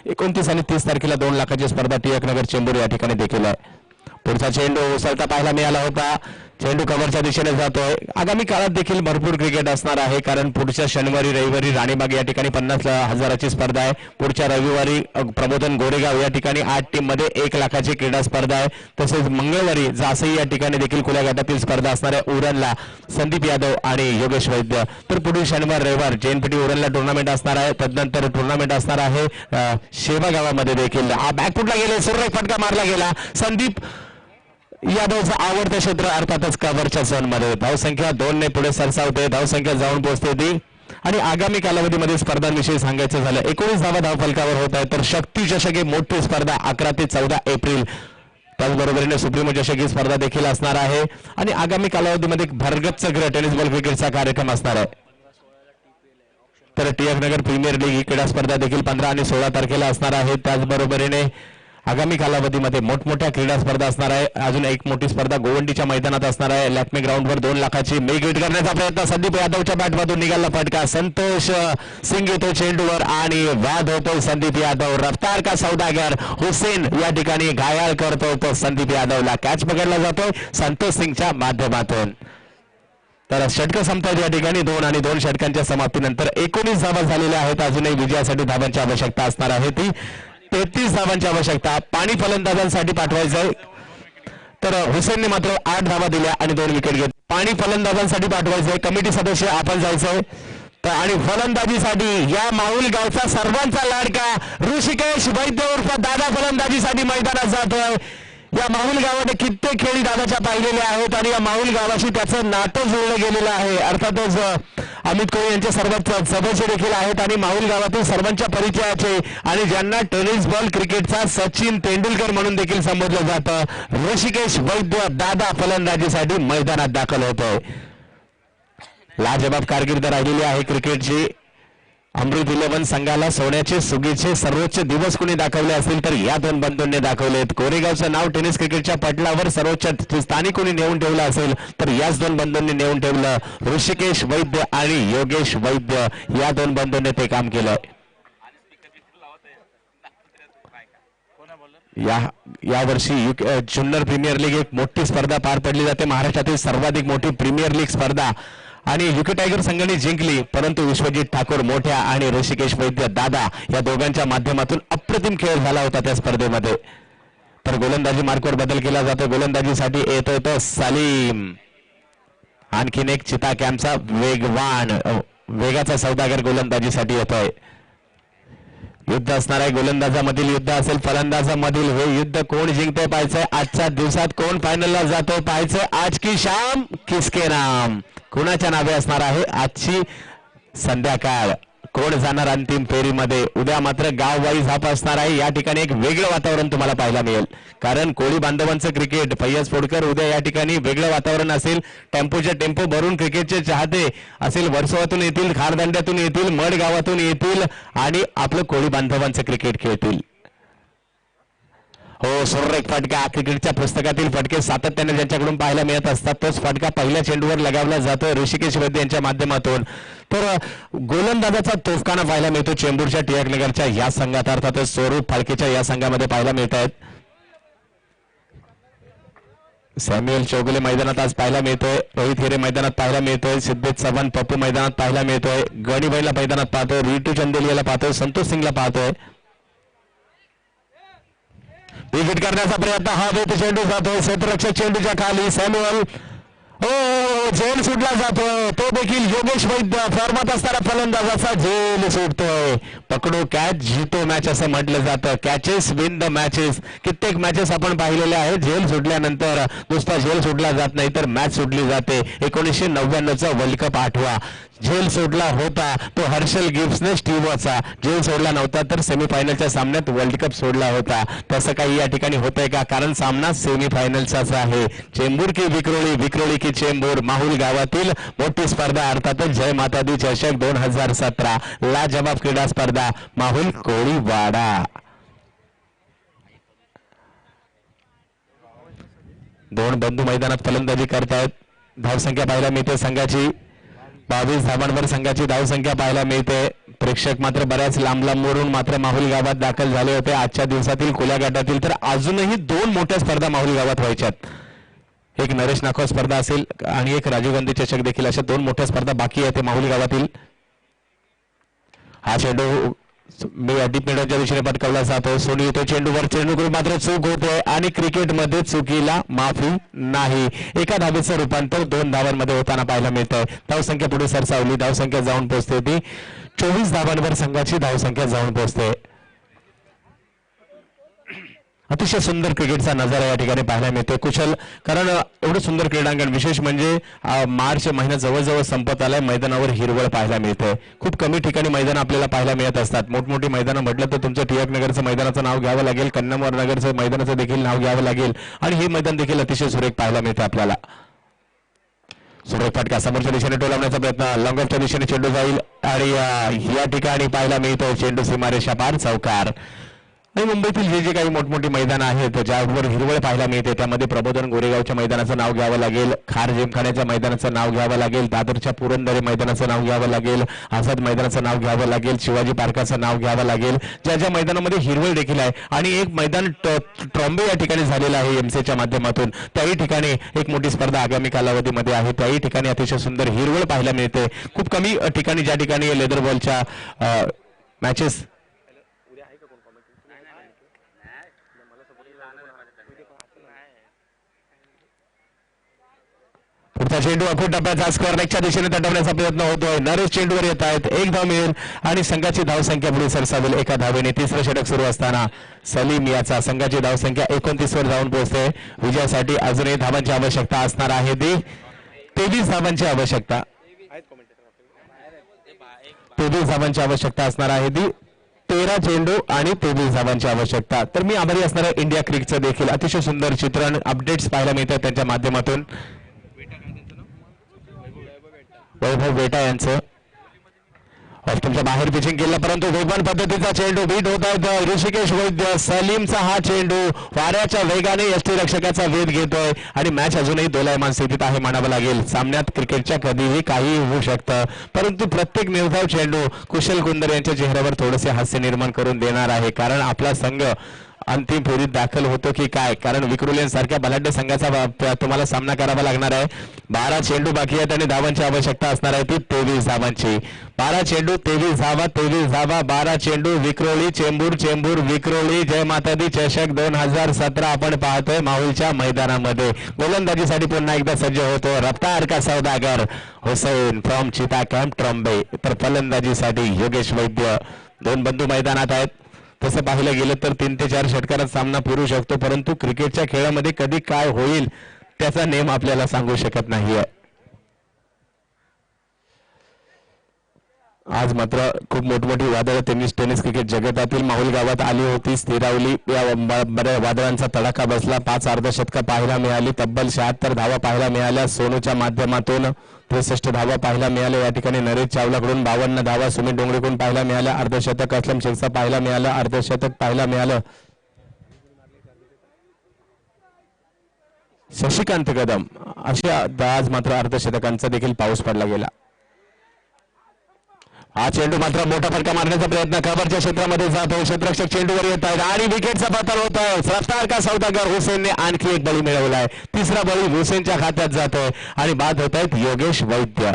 29 आणि 30 तारखेला 2 लाखाची स्पर्धा टिळक नगर चेंबूर या ठिकाणी देखील आहे. पुढचा चेंडू उसळता पाहायला मिळाला होता. चेंडू कव्हरच्या दिशेने जातोय. आगामी काळात देखील भरपूर क्रिकेट असणार आहे कारण पुढच्या शनिवारी रविवारी राणीबाग या ठिकाणी 50,000ची स्पर्धा आहे. पुढच्या रविवारी प्रबोधन गोरेगाव या ठिकाणी 8 टीम मध्ये 1 लाखाची क्रीडा स्पर्धा आहे. तसेच मंगळवारी जासई या ठिकाणी देखील खुल्या गटातील स्पर्धा असणार आहे. उरणला संदीप यादव आणि योगेश वैद्य. तर पुढील शनिवार रविवार जेएनपीटी उरणला टुर्नामेंट असणार आहे. तदनंतर टुर्नामेंट असणार आहे शेवा गावामध्ये देखील. हा बॅकफुटला गेले सुरेख फटका मारला गेला. संदीप यादवचं आवडतं क्षेत्र अर्थातच कव्हरच्या झोन मध्ये धावसंख्या 2 ने पुढे सरसावते. धावसंख्या जाऊन पोहोचते ती आणि आगामी कालावधीमध्ये स्पर्धांविषयी सांगायचं झालं 19 धावा धावफलकावर होत आहे तर शक्ती चषक ही मोठी स्पर्धा 11 ते 14 एप्रिल त्याचबरोबरीने सुप्रीमो चषक ही स्पर्धा देखील असणार आहे आणि आगामी कालावधीमध्ये भरगच्च टेनिस बॉल क्रिकेटचा कार्यक्रम असणार आहे. तर टिळक नगर प्रीमियर लीग ही क्रीडा स्पर्धा देखील 15 आणि 16 तारखेला असणार आहे. त्याचबरोबरीने आगामी कालावधीमध्ये मोठमोठ्या क्रीडा स्पर्धा असणार आहे. अजून एक मोठी स्पर्धा गोवंडीच्या मैदानात असणार आहे. लॅक्मे ग्राउंडवर 2 लाखाची मेग हिट करण्याचा प्रयत्न संदीप यादवच्या बॅटमधून निघाला फटका. संतोष सिंग येतो चेंडूवर आणि वाद होतो. संदीप यादव रफ्तार का सौदागर हुसेन या ठिकाणी घायाळ करतो तो संदीप यादवला. कॅच पकडला जातोय संतोष सिंगच्या माध्यमातून. तर षटक संपतात या ठिकाणी 2 आणि 2 षटकांच्या समाप्तीनंतर 19 धावा झालेल्या आहेत. अजूनही विजयासाठी धावांची आवश्यकता असणार आहे ती 33 धावांची आवश्यकता. पाणी फलंदाजांसाठी पाठवायचंय, तर हुसेनने मात्र 8 धावा दिल्या आणि 2 विकेट घेतली. पाणी फलंदाजांसाठी पाठवायचंय. कमिटी सदस्य आपण जायचंय. तर आणि फलंदाजीसाठी या माहुल गावचा सर्वांचा लाडका ऋषिकेश वैद्य उर्फ दादा फलंदाजीसाठी मैदानात जातोय. या माहुल गावाने कित्येक खेळी दादाच्या पाहिलेल्या आहेत आणि या माहुल गावाशी त्याचं नातं जुळलं गेलेलं आहे. अर्थातच अमित कोळी यांचे सर्वात सदस्य देखील आहेत आणि माहुल गावातील सर्वांच्या परिचयाचे आणि ज्यांना टेनिस बॉल क्रिकेटचा सचिन तेंडुलकर म्हणून देखील संबोधलं जातं, ऋषिकेश वैद्य दादा फलंदाजीसाठी मैदानात दाखल होतोय. लाजबाब कारकीर्द राहिलेली आहे क्रिकेटची. अमृत 11 संघाला सोन्याचे सुगीचे सर्वोच्च दिवस कुणी दाखवले असतील तर या 2 बंधूंनी दाखवलेत. कोरेगावचं नाव टेनिस क्रिकेटच्या पटलावर सर्वोच्च स्थानी कुणी नेऊन ठेवलं असेल तर याच 2 बंधूंनी नेऊन ठेवलं. ऋषिकेश वैद्य आणि योगेश वैद्य या 2 बंधूंनी ते काम केलं. या वर्षी जुन्नर प्रीमियर लीग एक मोठी स्पर्धा पार पडली जाते. महाराष्ट्रातील सर्वाधिक मोठी प्रीमियर लीग स्पर्धा आणि युके टायगर संघाने जिंकली, परंतु विश्वजित ठाकूर मोठ्या आणि ऋषिकेश वैद्य दादा या दोघांच्या माध्यमातून अप्रतिम खेळ झाला होता त्या स्पर्धेमध्ये. तर गोलंदाजी मार्कवर बदल केला जातो. गोलंदाजीसाठी येतोय तो सलीम. आणखीन एक चिता कॅम्पचा वेगाचा सौदागर गोलंदाजीसाठी येतोय. युद्ध असणार आहे. गोलंदाजामधील युद्ध असेल, फलंदाजामधील हे युद्ध कोण जिंकतोय पाहायचंय. आजच्या दिवसात कोण फायनलला जातोय पाहायचंय. आज की शाम किसके नाम कुणाच्या नावे असणार आहे आजची संध्याकाळ. कोण जाणार अंतिम फेरीमध्ये. उद्या मात्र गाव वाईज हाप असणार आहे. या ठिकाणी एक वेगळं वातावरण तुम्हाला पाहायला मिळेल, कारण कोळी बांधवांचं क्रिकेट. फैय्यज फोडकर उद्या या ठिकाणी वेगळं वातावरण असेल. टेम्पोच्या टेम्पो भरून क्रिकेटचे चाहते असेल वर्सोवातून येतील, खारदांड्यातून येतील, मड गावातून येतील आणि आपलं कोळी बांधवांचं क्रिकेट खेळतील. हो, सुरेख फटका. क्रिकेटच्या पुस्तकातील फटके सातत्याने ज्यांच्याकडून पाहायला मिळत असतात तोच फटका पहिल्या चेंडूवर लगावला जातो ऋषिकेश वैद्य यांच्या माध्यमातून. तर गोलंदाजाचा तोफखाना पाहायला मिळतो चेंबूरच्या टिळकनगरच्या या संघात, अर्थातच स्वरूप फाळकेच्या या संघामध्ये पाहायला मिळत आहेत. सॅम्युअल चौगुले मैदानात आज पाहायला मिळतोय. रोहित हिरे मैदानात पाहायला मिळतोय. सिद्धेश चव्हाण पप्पू मैदानात पाहायला मिळतोय. गणीबाईला मैदानात पाहतोय. रिटू चंदेलियाला पाहतोय. संतोष सिंगला पाहतोय. विकेट करण्याचा प्रयत्न. हा वेत चेंडू जातोय क्षेत्ररक्षक चेंडूच्या खाली. सॅम्युअल झेल सुटला जातोय. तो देखील योगेश वैद्य फॉर्मात असणारा फलंदाजाचा झेल सुटतोय. पकडो कॅच जितो मॅच असं म्हटलं जातं. Catches win the matches. कित्येक मॅचेस आपण पाहिलेल्या आहेत. झेल सुटल्यानंतर नुसता झेल सुटला जात नाही तर मॅच सुटली जाते. 1999चा वर्ल्ड कप आठवा. झेल सोडला होता तो हर्षल गिब्सने स्टीवचा. झेल सोडला नव्हता तर सेमीफायनलच्या सामन्यात वर्ल्ड कप सोडला होता. तसं काही या ठिकाणी होतंय का, कारण सामना सेमीफायनलचाच आहे. चेंबूर की विक्रोळी, विक्रोळी की चेंबूर. माहुल गावातील मोठी स्पर्धा, अर्थातच जय माता दी चषक 2017 लाजवाब क्रीडा स्पर्धा माहुल कोळीवाडा. दोन बंधू मैदानात फलंदाजी करतायत. धावसंख्या पाहायला मिळते संघाची 22 धावांवर संघाची धावसंख्या पाहायला मिळते. प्रेक्षक मात्र बऱ्याच लांब लांबवरून मात्र माहुल गावात दाखल झाले होते. आजच्या दिवसातील खुल्या गटातील तर अजूनही 2 मोठ्या स्पर्धा माहुल गावात व्हायच्यात. एक नरेश नाखो स्पर्धा असेल आणि एक राजीव गांधी चषक देखील. अशा 2 मोठ्या स्पर्धा बाकी आहेत माहुल गावातील. हा चेंडू डीप मिडच्या दिशेने पटकावला जातो. सोनी येतो चेंडूवर. चेंडू मात्र चूक होते आणि क्रिकेटमध्ये चुकीला माफी नाही. एका धावेचं रूपांतर 2 धावांमध्ये होताना पाहायला मिळतंय. धावसंख्या पुढे सरसावली. धावसंख्या जाऊन पोहोचते ती 24 धावांवर संघाची धावसंख्या जाऊन पोहोचते. अतिशय सुंदर क्रिकेटचा नजारा या ठिकाणी पाहायला मिळतो. कुशल, कारण एवढं सुंदर क्रीडांगण. विशेष म्हणजे मार्च महिना जवळजवळ संपत आलाय. मैदानावर हिरवळ पाहायला मिळते. खूप कमी ठिकाणी मैदान आपल्याला पाहायला मिळत असतात. मोठमोठी मैदानं म्हटलं तर तुमचं टिळकनगरचं मैदानाचं नाव घ्यावं लागेल. कन्नमवार नगरचं मैदानाचं देखील नाव घ्यावं लागेल आणि हे मैदान देखील अतिशय सुरेख पाहायला मिळते आपल्याला. सुरेख फटका समोरच्या दिशेने टोलावण्याचा प्रयत्न. लॉंग ऑफच्या दिशेने चेंडू जाईल आणि या ठिकाणी पाहायला मिळतो चेंडू सीमारेषा पार चौकार. आणि मुंबईतील जे काही मोठमोठी मैदान आहेत ज्यावर हिरवळ पाहायला मिळते त्यामध्ये प्रबोधन गोरेगावच्या मैदानाचं नाव घ्यावं लागेल. खार जिमखान्याच्या मैदानाचं नाव घ्यावं लागेल. दादरच्या पुरंदरे मैदानाचं नाव घ्यावं लागेल. आझाद मैदानाचं नाव घ्यावं लागेल. शिवाजी पार्काचं नाव घ्यावं लागेल. ज्या ज्या मैदानामध्ये हिरवळ देखील आहे. आणि एक मैदान ट्रॉम्बे या ठिकाणी झालेलं आहे एमसीच्या माध्यमातून. त्याही ठिकाणी एक मोठी स्पर्धा आगामी कालावधीमध्ये आहे. त्याही ठिकाणी अतिशय सुंदर हिरवळ पाहायला मिळते. खूप कमी ठिकाणी ज्या ठिकाणी लेदर बॉलच्या मॅचेस पुढचा चेंडू अखूट टप्प्याचा स्कोअर नेक्स्टच्या दिशेने तटवण्याचा प्रयत्न होतोय. नरेश चेंडूवर येत आहेत. एक धाव मिळेल आणि संघाची धावसंख्या पुढे सरसावेल एका धावेने. तिसरं षटक सुरू असताना सलीम याचा संघाची धावसंख्या 29 वर जाऊन पोहोचते. विजयासाठी अजूनही धावांची आवश्यकता असणार आहे. ती 23 धावांची आवश्यकता. आहेत कॉमेंटेटर आपल्याकडे. 23 धावांची आवश्यकता असणार आहे. ती 13 चेंडू आणि 23 धावांची आवश्यकता. तर मी आभारी असणार आहे इंडिया क्रिकेटचं देखील अतिशय सुंदर चित्रण अपडेट्स पाहायला मिळतात त्यांच्या माध्यमातून. वैभव बेटा यांचं तुमच्या बाहेर पिचिंग केलं परंतु वेगवान पद्धतीचा चेंडू बीट होत आहे. ऋषिकेश वैद्य सलीमचा हा चेंडू वाऱ्याच्या वेगाने यष्टीरक्षकाचा वेध घेतोय आणि मॅच अजूनही दोलायमान स्थितीत आहे म्हणावं लागेल. सामन्यात क्रिकेटच्या कधीही काही होऊ शकतं परंतु प्रत्येक निर्धाव चेंडू कुशल कुंदर यांच्या चेहऱ्यावर थोडेसे हास्य निर्माण करून देणार आहे. कारण आपला संघ अंतिम फेरीत दाखल होतो की काय. कारण विक्रोलियन सारख्या बलाढ्य संघाचा तुम्हाला सामना करावा लागणार आहे. 12 चेंडू बाकी आहेत आणि धावांची आवश्यकता असणार आहे ती 23 धावांची. 12 चेंडू 23 धावा 23 धावा 12 चेंडू. विक्रोळी चेंबूर चेंबूर विक्रोळी जय माता दी चषक 2017 आपण पाहतोय माहुलच्या मैदानामध्ये. गोलंदाजीसाठी पुन्हा एकदा सज्ज होतो रफ्तार का सौदागर हुसैन फ्रॉम चिता कॅम्प ट्रॉम्बे. तर फलंदाजीसाठी योगेश वैद्य. दोन बंधू मैदानात आहेत. तसं पाहिलं गेलं तर 3 ते 4 षटकारात सामना फिरू शकतो परंतु क्रिकेटच्या खेळामध्ये कधी काय होईल त्याचा नेम आपल्याला सांगू शकत नाहीये. आज मात्र खूप मोठमोठी वादळं टेनिस क्रिकेट जगतातील माहुल गावात आली होती. स्थिरावली या बऱ्या वादळांचा तडाखा बसला. 5 अर्धशतकं पाहायला मिळाली. तब्बल 76 धावा पाहायला मिळाल्या. सोनूच्या माध्यमातून 63 धावा पाहायला मिळाल्या. या ठिकाणी नरेश चावलाकडून 52 धावा. सुमित डोंगरेकडून पाहायला मिळाल्या. अर्धशतक असलम शेखचा पाहायला मिळालं. अर्धशतक पाहायला मिळालं शशिकांत कदम. अशा आज मात्र अर्धशतकांचा देखील पाऊस पडला गेला. हा चेंडू मात्र मोठा फटका मारण्याचा प्रयत्न कव्हरच्या क्षेत्रामध्ये जातो. क्षेत्ररक्षक चेंडूवर येत आहेत आणि विकेटचा पतन होत आहे. रफ्तार का सौदागर हुसेनने आणखी एक बळी मिळवलाय. तिसरा बळी हुसेनच्या खात्यात जातोय आणि बाद होत आहेत योगेश वैद्य.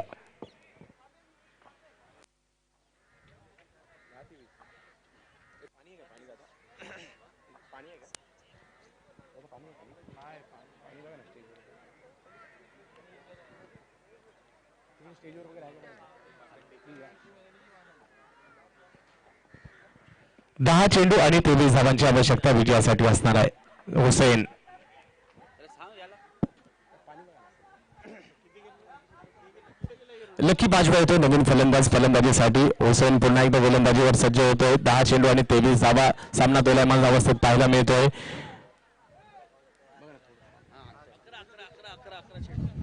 स्टेजवर वगैरे आहे का? 10 चेंडू आणि 23 धावांची आवश्यकता विजयासाठी असणार आहे. हुसेन लकी बाजवा येतो नवीन फलंदाजीसाठी. हुसेन पुन्हा एकदा गोलंदाजीवर सज्ज होतोय. 10 चेंडू आणि 23 धावा. सामना दोलायमान अवस्थेत पाहायला मिळतोय.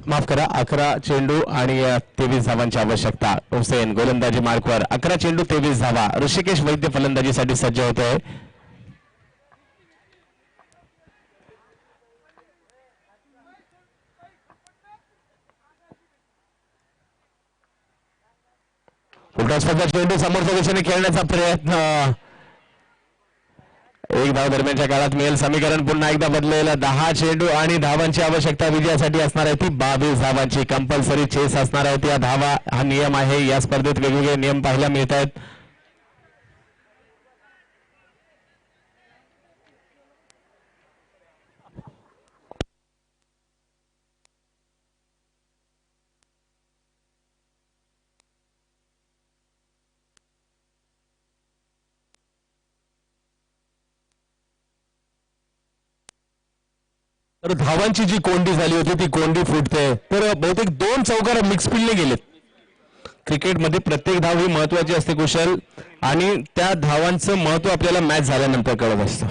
माफ करा 11 चेंडू आणि 23 धावांची आवश्यकता. हुसेन गोलंदाजी मार्कवर. 11 चेंडू 23 धावा. ऋषिकेश वैद्य फलंदाजीसाठी सज्ज होतोय. उलटा चेंडू समोरच्या दिशेने खेळण्याचा प्रयत्न. एक धाव दरम्यानच्या काळात मिळेल. समीकरण पुन्हा एकदा बदलेलं. 10 चेंडू आणि धावांची आवश्यकता विजयासाठी असणार आहे ती 22 धावांची. कंपल्सरी चेस असणार आहे त्या धावा हा नियम आहे. या स्पर्धेत वेगवेगळे नियम पाहायला मिळत आहेत. तर धावांची जी कोंडी झाली होती ती कोंडी फुटते. तर बहुतेक 2 चौकार मिक्स फील्डने गेलेत. क्रिकेटमध्ये प्रत्येक धाव ही महत्वाची असते कुशल आणि त्या धावांचं महत्व आपल्याला मॅच झाल्यानंतर कळत असतं.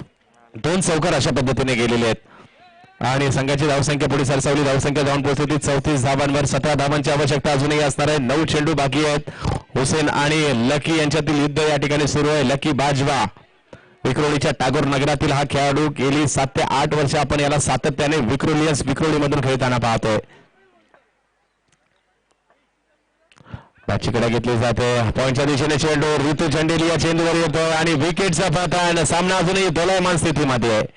2 चौकार अशा पद्धतीने गेलेले आहेत आणि संघाची धावसंख्या पुढे सरसावली. धावसंख्या जाऊन पोहोचली 34 धावांवर. 17 धावांची आवश्यकता अजूनही असणार आहे. 9 चेंडू बाकी आहेत. हुसेन आणि लकी यांच्यातील युद्ध या ठिकाणी सुरू आहे. लकी बाजवा विक्रोळीच्या टागोर नगरातील हा खेळाडू गेली 7 ते 8 वर्ष आपण याला सातत्याने विक्रोळी मधून खेळताना पाहतोय. बॅटची कडा घेतली जाते. पॉईंटच्या दिशेने चेंडू. ऋतू चंडेली या चेंडूवर येतो आणि विकेटचा पतन. सामना अजूनही दोलायमान स्थितीमध्ये आहे.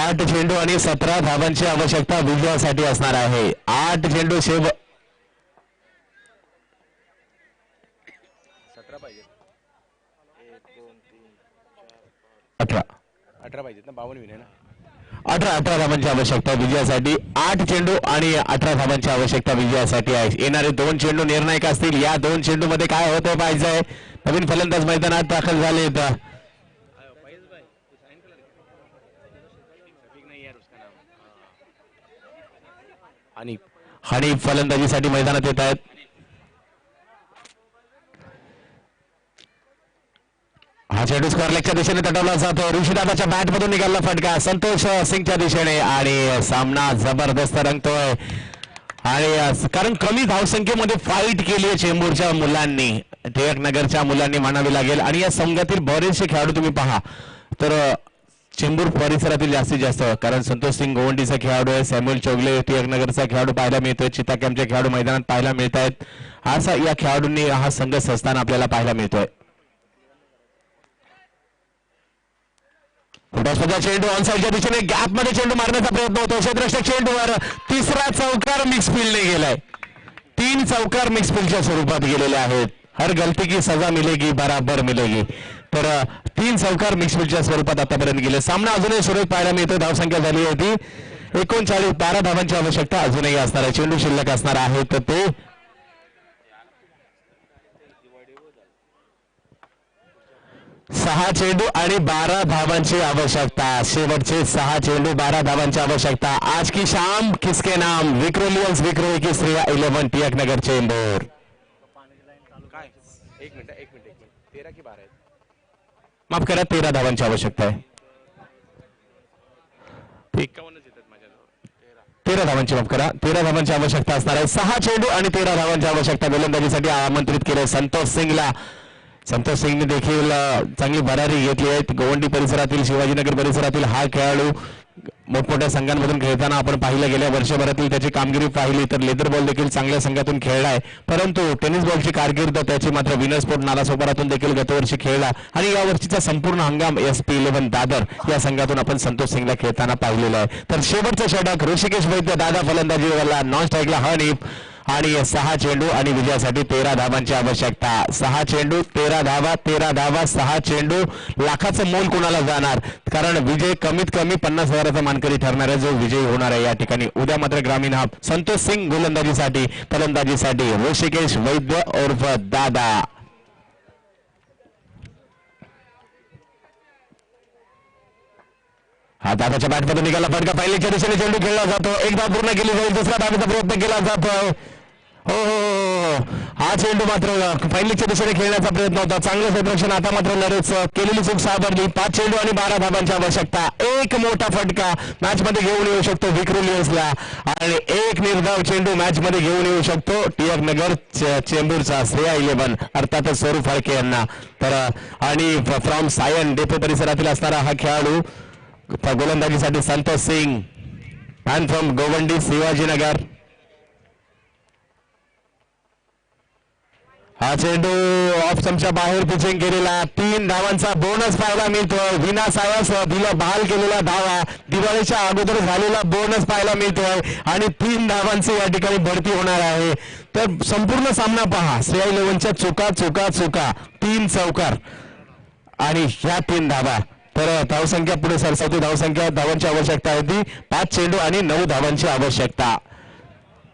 8 चेंडू आणि 17 धावांची आवश्यकता विजयासाठी असणार आहे. 8 चेंडू 17 पाहिजे. 18 18 पाहिजेत ना, 52 विन आहे ना. 18 धावांची आवश्यकता विजयासाठी. 8 चेंडू आणि 18 धावांची आवश्यकता विजयासाठी आहे. येणारे 2 चेंडू निर्णायक असतील. या 2 चेंडू मध्ये काय होतं पाहिजे. नवीन फलंदाज मैदानात दाखल झाले. आणि आणि फलंदाजीसाठी मैदानात येत आहेत. हा चेंडू स्क्वेअर लेगच्या दिशेने तटवला जातो. ऋषीदादाच्या बॅट मधून निघाला फटका संतोष सिंगच्या दिशेने आणि सामना जबरदस्त रंगतोय. आणि कारण कमी धावसंख्येमध्ये फाईट केली आहे चेंबूरच्या मुलांनी, टिळकनगरच्या मुलांनी म्हणावी लागेल. आणि या संघातील बरेचसे खेळाडू तुम्ही पहा तर चेंबूर परिसरातील जास्तीत जास्त, कारण संतोष सिंग गोवंडीचा खेळाडू आहे, सॅम्युअल चौगले टिळकनगरचा खेळाडू पाहायला मिळतोय, चित्ता कॅम्पचे खेळाडू मैदानात पाहायला मिळत आहेत. असा या खेळाडूंनी हा संघ सस्ताना आपल्याला पाहायला मिळतोय. चेंडू ऑनसाईडच्या दिशेने गॅप मध्ये चेंडू मारण्याचा प्रयत्न होतो. क्षेत्ररक्षक चेंडूवर तिसरा चौकार मिक्स फील्डने गेलाय. 3 चौकार मिक्स फील्डच्या स्वरूपात गेलेले आहेत. हर गलती की सजा मिलेगी बराबर मिलेगी. तर 3 चौकार मिक्स फील्डच्या स्वरूपात आतापर्यंत गेले. सामना अजूनही सुरेख पाहायला मिळतो. धावसंख्या झाली होती 39. 12 धावांची आवश्यकता अजूनही असणार आहे. चेंडू शिल्लक असणार आहे तर ते 6 चेंडू आणि 12 धावांची आवश्यकता. शेवटचे 6 चेंडू 12 धावांची आवश्यकता. आज की शाम किसके नाम. विक्रोलियन्स विक्रोली की श्रेया 11 टिळकनगर चेंबूर. काय 1 मिनिट 13 की 12 आहेत. माफ करा 13 धावांची आवश्यकता आहे. 51 येतात माझ्याजवळ. 13 धावांची माफ करा 13 धावांची आवश्यकता असणार आहे. 6 चेंडू आणि 13 धावांची आवश्यकता. गोलंदाजीसाठी आमंत्रित केले संतोष सिंगला. संतोष सिंगने देखील चांगली भरारी घेतली आहे. गोवंडी परिसरातील शिवाजीनगर परिसरातील हा खेळाडू मोठमोठ्या संघांमधून खेळताना आपण पाहिलं. गेल्या वर्षभरातील त्याची कामगिरी पाहिली तर लेदर बॉल देखील चांगल्या संघातून खेळलाय, परंतु टेनिस बॉलची कारकीर्द त्याची मात्र विनरस्पोर्ट नालासोपारातून देखील गतवर्षी खेळला. आणि या वर्षीचा संपूर्ण हंगाम SP11 दादर या संघातून आपण संतोष सिंगला खेळताना पाहिलेला आहे. तर शेवटचं षटक ऋषिकेश वैद्य दादा फलंदाजीला नॉन स्ट्राईकला हनीफ. आणि 6 चेंडू आणि विजयासाठी 13 धावांची आवश्यकता. 6 चेंडू 13 धावा 13 धावा 6 चेंडू. लाखाचं मोल कोणाला जाणार, कारण विजय कमीत कमी 50,000चा मानकरी ठरणार आहे जो विजयी होणार आहे या ठिकाणी. उद्या मात्र ग्रामीण हा संतोष सिंग गोलंदाजीसाठी, फलंदाजीसाठी ऋषिकेश वैद्य उर्फ दादा. हा दादाच्या बॅटमधून निघाला फटका. पहिल्याच्या दिशेने चेंडू खेळला जातो. एक धाव पूर्ण केली जाईल. दुसरा धावेचा प्रयत्न केला जातोय. हो हा चेंडू मात्र पहिलीच्या दिशेने खेळण्याचा प्रयत्न होता. चांगलं क्षेत्ररक्षण. आता मात्र नरेश केलेली चूक सावरली. 5 चेंडू आणि 12 धावांची आवश्यकता. एक मोठा फटका मॅच मध्ये घेऊन येऊ शकतो विक्रोलियन्सला आणि एक निर्धाव चेंडू मॅच मध्ये घेऊन येऊ शकतो टिळकनगर चेंबूरचा श्रेया 11 अर्थातच स्वरूप फाळके यांना. तर आणि फ्रॉम सायन डेपो परिसरातील असणारा हा खेळाडू गोलंदाजीसाठी संतोष सिंग मॅन फ्रॉम गोवंडी शिवाजीनगर. हा चेंडू ऑफ स्टंपच्या बाहेर पिचिंग केलेला. 3 धावांचा बोनस पाहायला मिळतोय. विनासायासह दिला बहाल केलेला धावा, दिवाळीच्या अगोदर झालेला बोनस पाहायला मिळतोय आणि 3 धावांची या ठिकाणी भरती होणार आहे. तर संपूर्ण सामना पहा. श्रेया 11च्या चुका चुका चुका 3 चौकार आणि ह्या 3 धावा. तर धावसंख्या पुढे सरसावती. धावसंख्या धावांची आवश्यकता होती 5 चेंडू आणि 9 धावांची आवश्यकता.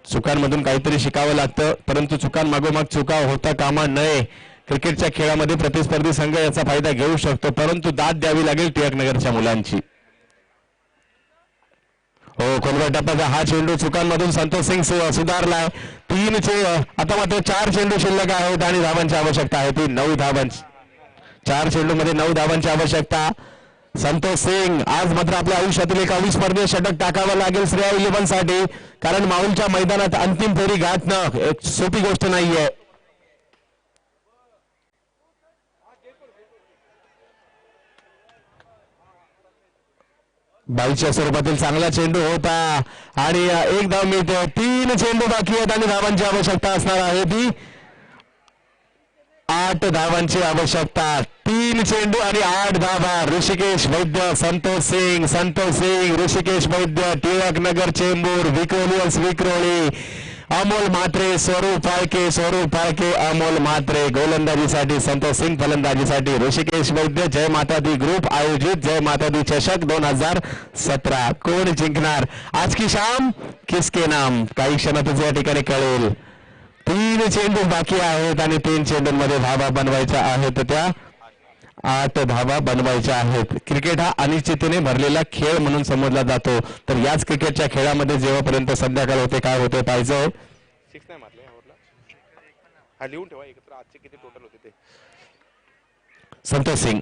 चुकांमधून काहीतरी शिकावं लागतं, परंतु चुकांमागोमाग चुका होता कामा नये. क्रिकेटच्या खेळामध्ये प्रतिस्पर्धी संघ याचा फायदा घेऊ शकतो, परंतु दाद द्यावी लागेल टिळकनगरच्या मुलांची. हो खोलवर टप्प्याचा हा चेंडू चुकांमधून संतोष सिंग सुधारलाय. 3 आता मात्र 4 चेंडू शिल्लक आहेत आणि धावांची आवश्यकता आहे ती 9 धावांची. 4 चेंडू मध्ये 9 धावांची आवश्यकता. संतोष सिंग आज मात्र आपल्या आयुष्यातील एक अविस्मरणीय षटक टाकावं लागेल श्रेया 11 साठी, कारण माऊलच्या मैदानात अंतिम फेरी गाठणं एक सोपी गोष्ट नाहीये. बाईच्या स्वरूपातील चांगला चेंडू होता आणि एक धाव मिळते. 3 चेंडू बाकी आहेत आणि धावांची आवश्यकता असणार आहे ती 8 8 धावांची आवश्यकता. 3 चेंडू आणि 8 धावा. ऋषिकेश वैद्य, संतोष सिंग, ऋषिकेश वैद्य, टिळक नगर चेंबूर, विक्रोलियन्स विक्रोळी, अमोल म्हात्रे, स्वरूप फाळके, अमोल म्हात्रे. गोलंदाजीसाठी संतोष सिंग, फलंदाजीसाठी ऋषिकेश वैद्य. जय माता दी ग्रुप आयोजित जय माता दी चषक 2017. कोण जिंकणार आज की शाम, किसके नाम, काही क्षणातच या ठिकाणी कळेल. 3 चेंडू बाकी आहेत आणि 3 चेंडूंमध्ये धावा बनवायच्या आहेत. त्या 8 धावा बनवायच्या आहेत. क्रिकेट हा अनिश्चिततेने भरलेला खेळ म्हणून समजला जातो. तर याच क्रिकेटच्या खेळामध्ये जेव्हापर्यंत संध्याकाळ होते काय होते पाहिजे. 6 नाही मारले यावरला. हा लिहून ठेवा एकत्र आजचे किती टोटल होते ते. संतोष सिंग,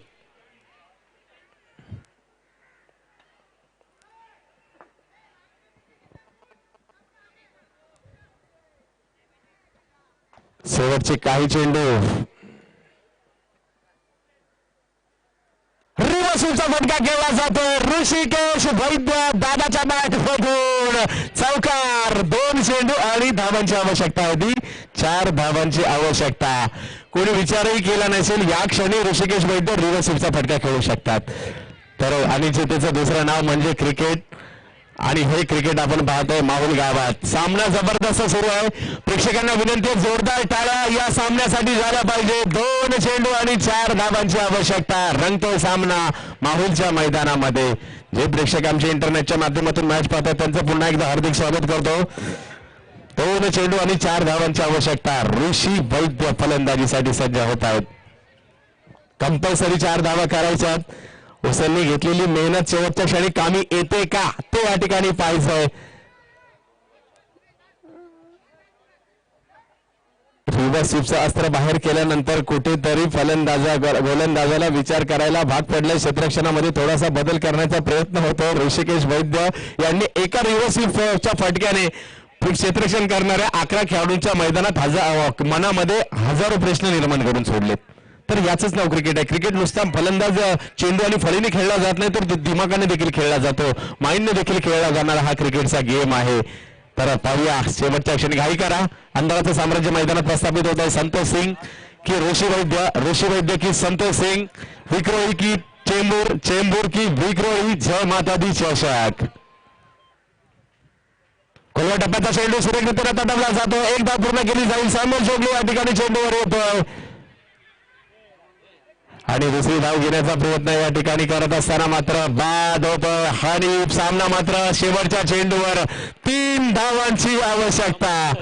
शेवटचे काही चेंडू. रिवर्सचा फटका खेळला जातो. ऋषिकेश वैद्य दादाच्या बॅट फटून चौकार. 2 चेंडू आणि धावांची आवश्यकता होती. 4 धावांची आवश्यकता. कोणी विचारही केला नसेल या क्षणी ऋषिकेश वैद्य रिवर्सचा फटका खेळू शकतात. तर अनिश्चिततेचं दुसरं नाव म्हणजे क्रिकेट आणि हे क्रिकेट आपण पाहतोय माहुल गावात. सामना जबरदस्त सुरू आहे. प्रेक्षकांना विनंती आहे जोरदार टाळ्या या सामन्यासाठी झाल्या पाहिजे. 2 चेंडू आणि 4 धावांची आवश्यकता. रंगतोय सामना माहुलच्या मैदानामध्ये. जे प्रेक्षक आमच्या इंटरनेटच्या माध्यमातून मॅच पाहतात त्यांचं पुन्हा एकदा हार्दिक स्वागत करतो. 2 चेंडू आणि 4 धावांची आवश्यकता. ऋषी वैद्य फलंदाजीसाठी सज्ज होत आहेत. कंपल्सरी 4 धावा करायच्या. हुसेननी घेतलेली मेहनत शेवटच्या क्षणी कामी येते का ते या ठिकाणी पाहायचंय. रिव्हर्स स्वीपचं अस्त्र बाहेर केल्यानंतर कुठेतरी गोलंदाजाला विचार करायला भाग पडलाय. क्षेत्ररक्षणामध्ये थोडासा बदल करण्याचा प्रयत्न होतो. ऋषिकेश वैद्य यांनी एका रिव्हर्स स्वीपच्या फटक्याने क्षेत्ररक्षण करणाऱ्या 11 खेळाडूंच्या मैदानात मनामध्ये हजारो प्रश्न निर्माण करून सोडलेत. तर याचंच नाव क्रिकेट आहे. क्रिकेट नुसता फलंदाज चेंडू आणि फळीने खेळला जात नाही तर दिमागाने देखील खेळला जातो. माइंडने देखील खेळला जाणारा हा क्रिकेटचा गेम आहे. तर पाहूया शेवटच्या क्षणी घाई करा. अंधाराचं साम्राज्य मैदानात प्रस्थापित होत आहे. संतोष सिंग की ऋषी वैद्य की संतोष सिंग, विक्रोळी की चेंबूर की विक्रोळी. जय माता दी चषक. खोलवा टप्प्याचा चेंडू सुरेखरित्या तटवला जातो. 1 धाव पूर्ण केली जाईल. सॅम्युअल जोगले या ठिकाणी चेंडूवर येतोय आणि दुसरी धाव घेण्याचा प्रयत्न या ठिकाणी करत असताना मात्र बाद होतोय. हानी सामना मात्र शेवटच्या चेंडूवर 3 धावांची आवश्यकता.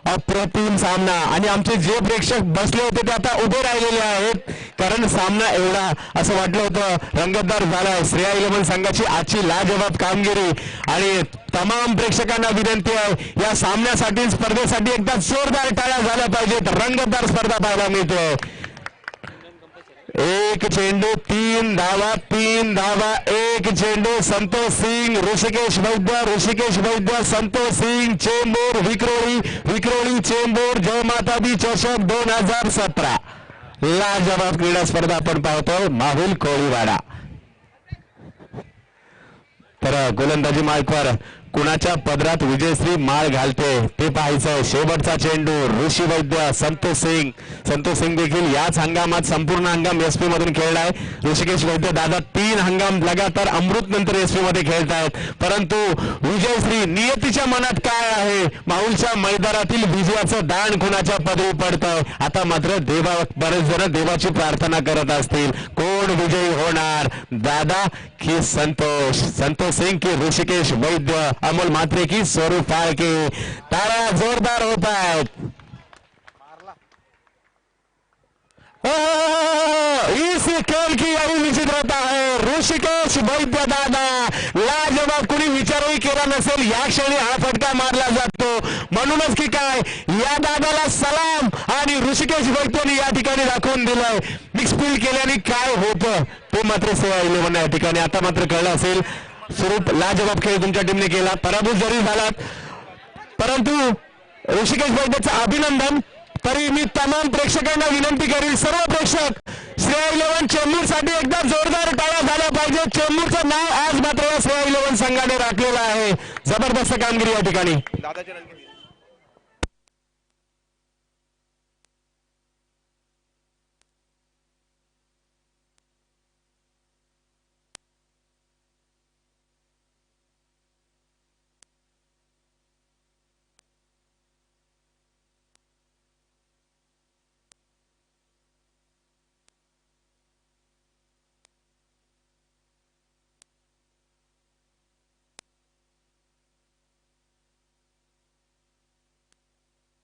अप्रतिम सामना. आणि आमचे जे प्रेक्षक बसले होते ते आता उभे राहिलेले आहेत कारण सामना एवढा असं वाटलं होतं रंगतदार झालाय. श्रेया 11 संघाची आजची लाजवाब कामगिरी. आणि तमाम प्रेक्षकांना विनंती आहे या सामन्यासाठी स्पर्धेसाठी एकदा जोरदार टाळ्या झाल्या पाहिजेत. रंगतदार स्पर्धा पाहायला मिळतोय. 1 चेंडू 3 धावा 1 चेंडू. संतोष सिंग, ऋषिकेश वैद्य, संतोष सिंग, चेंबूर विक्रोळी चेंबूर. जय माता दी चषक 2017 लाजवाब क्रीडा स्पर्धा आपण पाहतो माहुल कोळीवाडा. तर गोलंदाजी मार्कवर कुणाच्या पदरात विजयश्री माळ घालते ते पाहायचंय. शेवटचा चेंडू ऋषी वैद्य, संतोष सिंग देखील याच हंगामात संपूर्ण हंगाम एसपी मधून खेळलाय. ऋषिकेश वैद्य दादा 3 हंगाम लगातार अमृत नंतर एसपी मध्ये खेळतायत. परंतु विजयश्री नियतीच्या मनात काय आहे. माहुलच्या मैदानातील विजयाचं दान कुणाच्या पदरी पडतंय. आता मात्र बरेच जण देवाची प्रार्थना करत असतील. कोण विजयी होणार, दादा की संतोष सिंग की ऋषिकेश वैद्य, अमोल म्हात्रे की स्वरूप फाळके. तारा जोरदार होत आहेत. इस खेल की यही विचित्रता है. ऋषिकेश वैद्य दादा लाजवाब. कुणी विचारही केला नसेल या क्षणी हा फटका मारला जातो. म्हणूनच की काय या दादाला सलाम. आणि ऋषिकेश वैद्यने या ठिकाणी दाखवून दिलंय मिक्स फील्ड केल्याने काय होतं ते मात्र श्रेया 11 या ठिकाणी आता मात्र कळलं असेल. स्वरूप लाजवाब खेळ तुमच्या टीमने केला. पराभूत जरी झालात परंतु ऋषिकेश वैद्यचं अभिनंदन. तरी मी तमाम प्रेक्षकांना विनंती करील सर्व प्रेक्षक श्रेया 11 चेंबूर साठी एकदा जोरदार टाळ्या झाल्या पाहिजे. चेंबूरचं नाव आज मात्र श्रेया 11 संघाने राखलेलं आहे. जबरदस्त कामगिरी या ठिकाणी. दादाच्या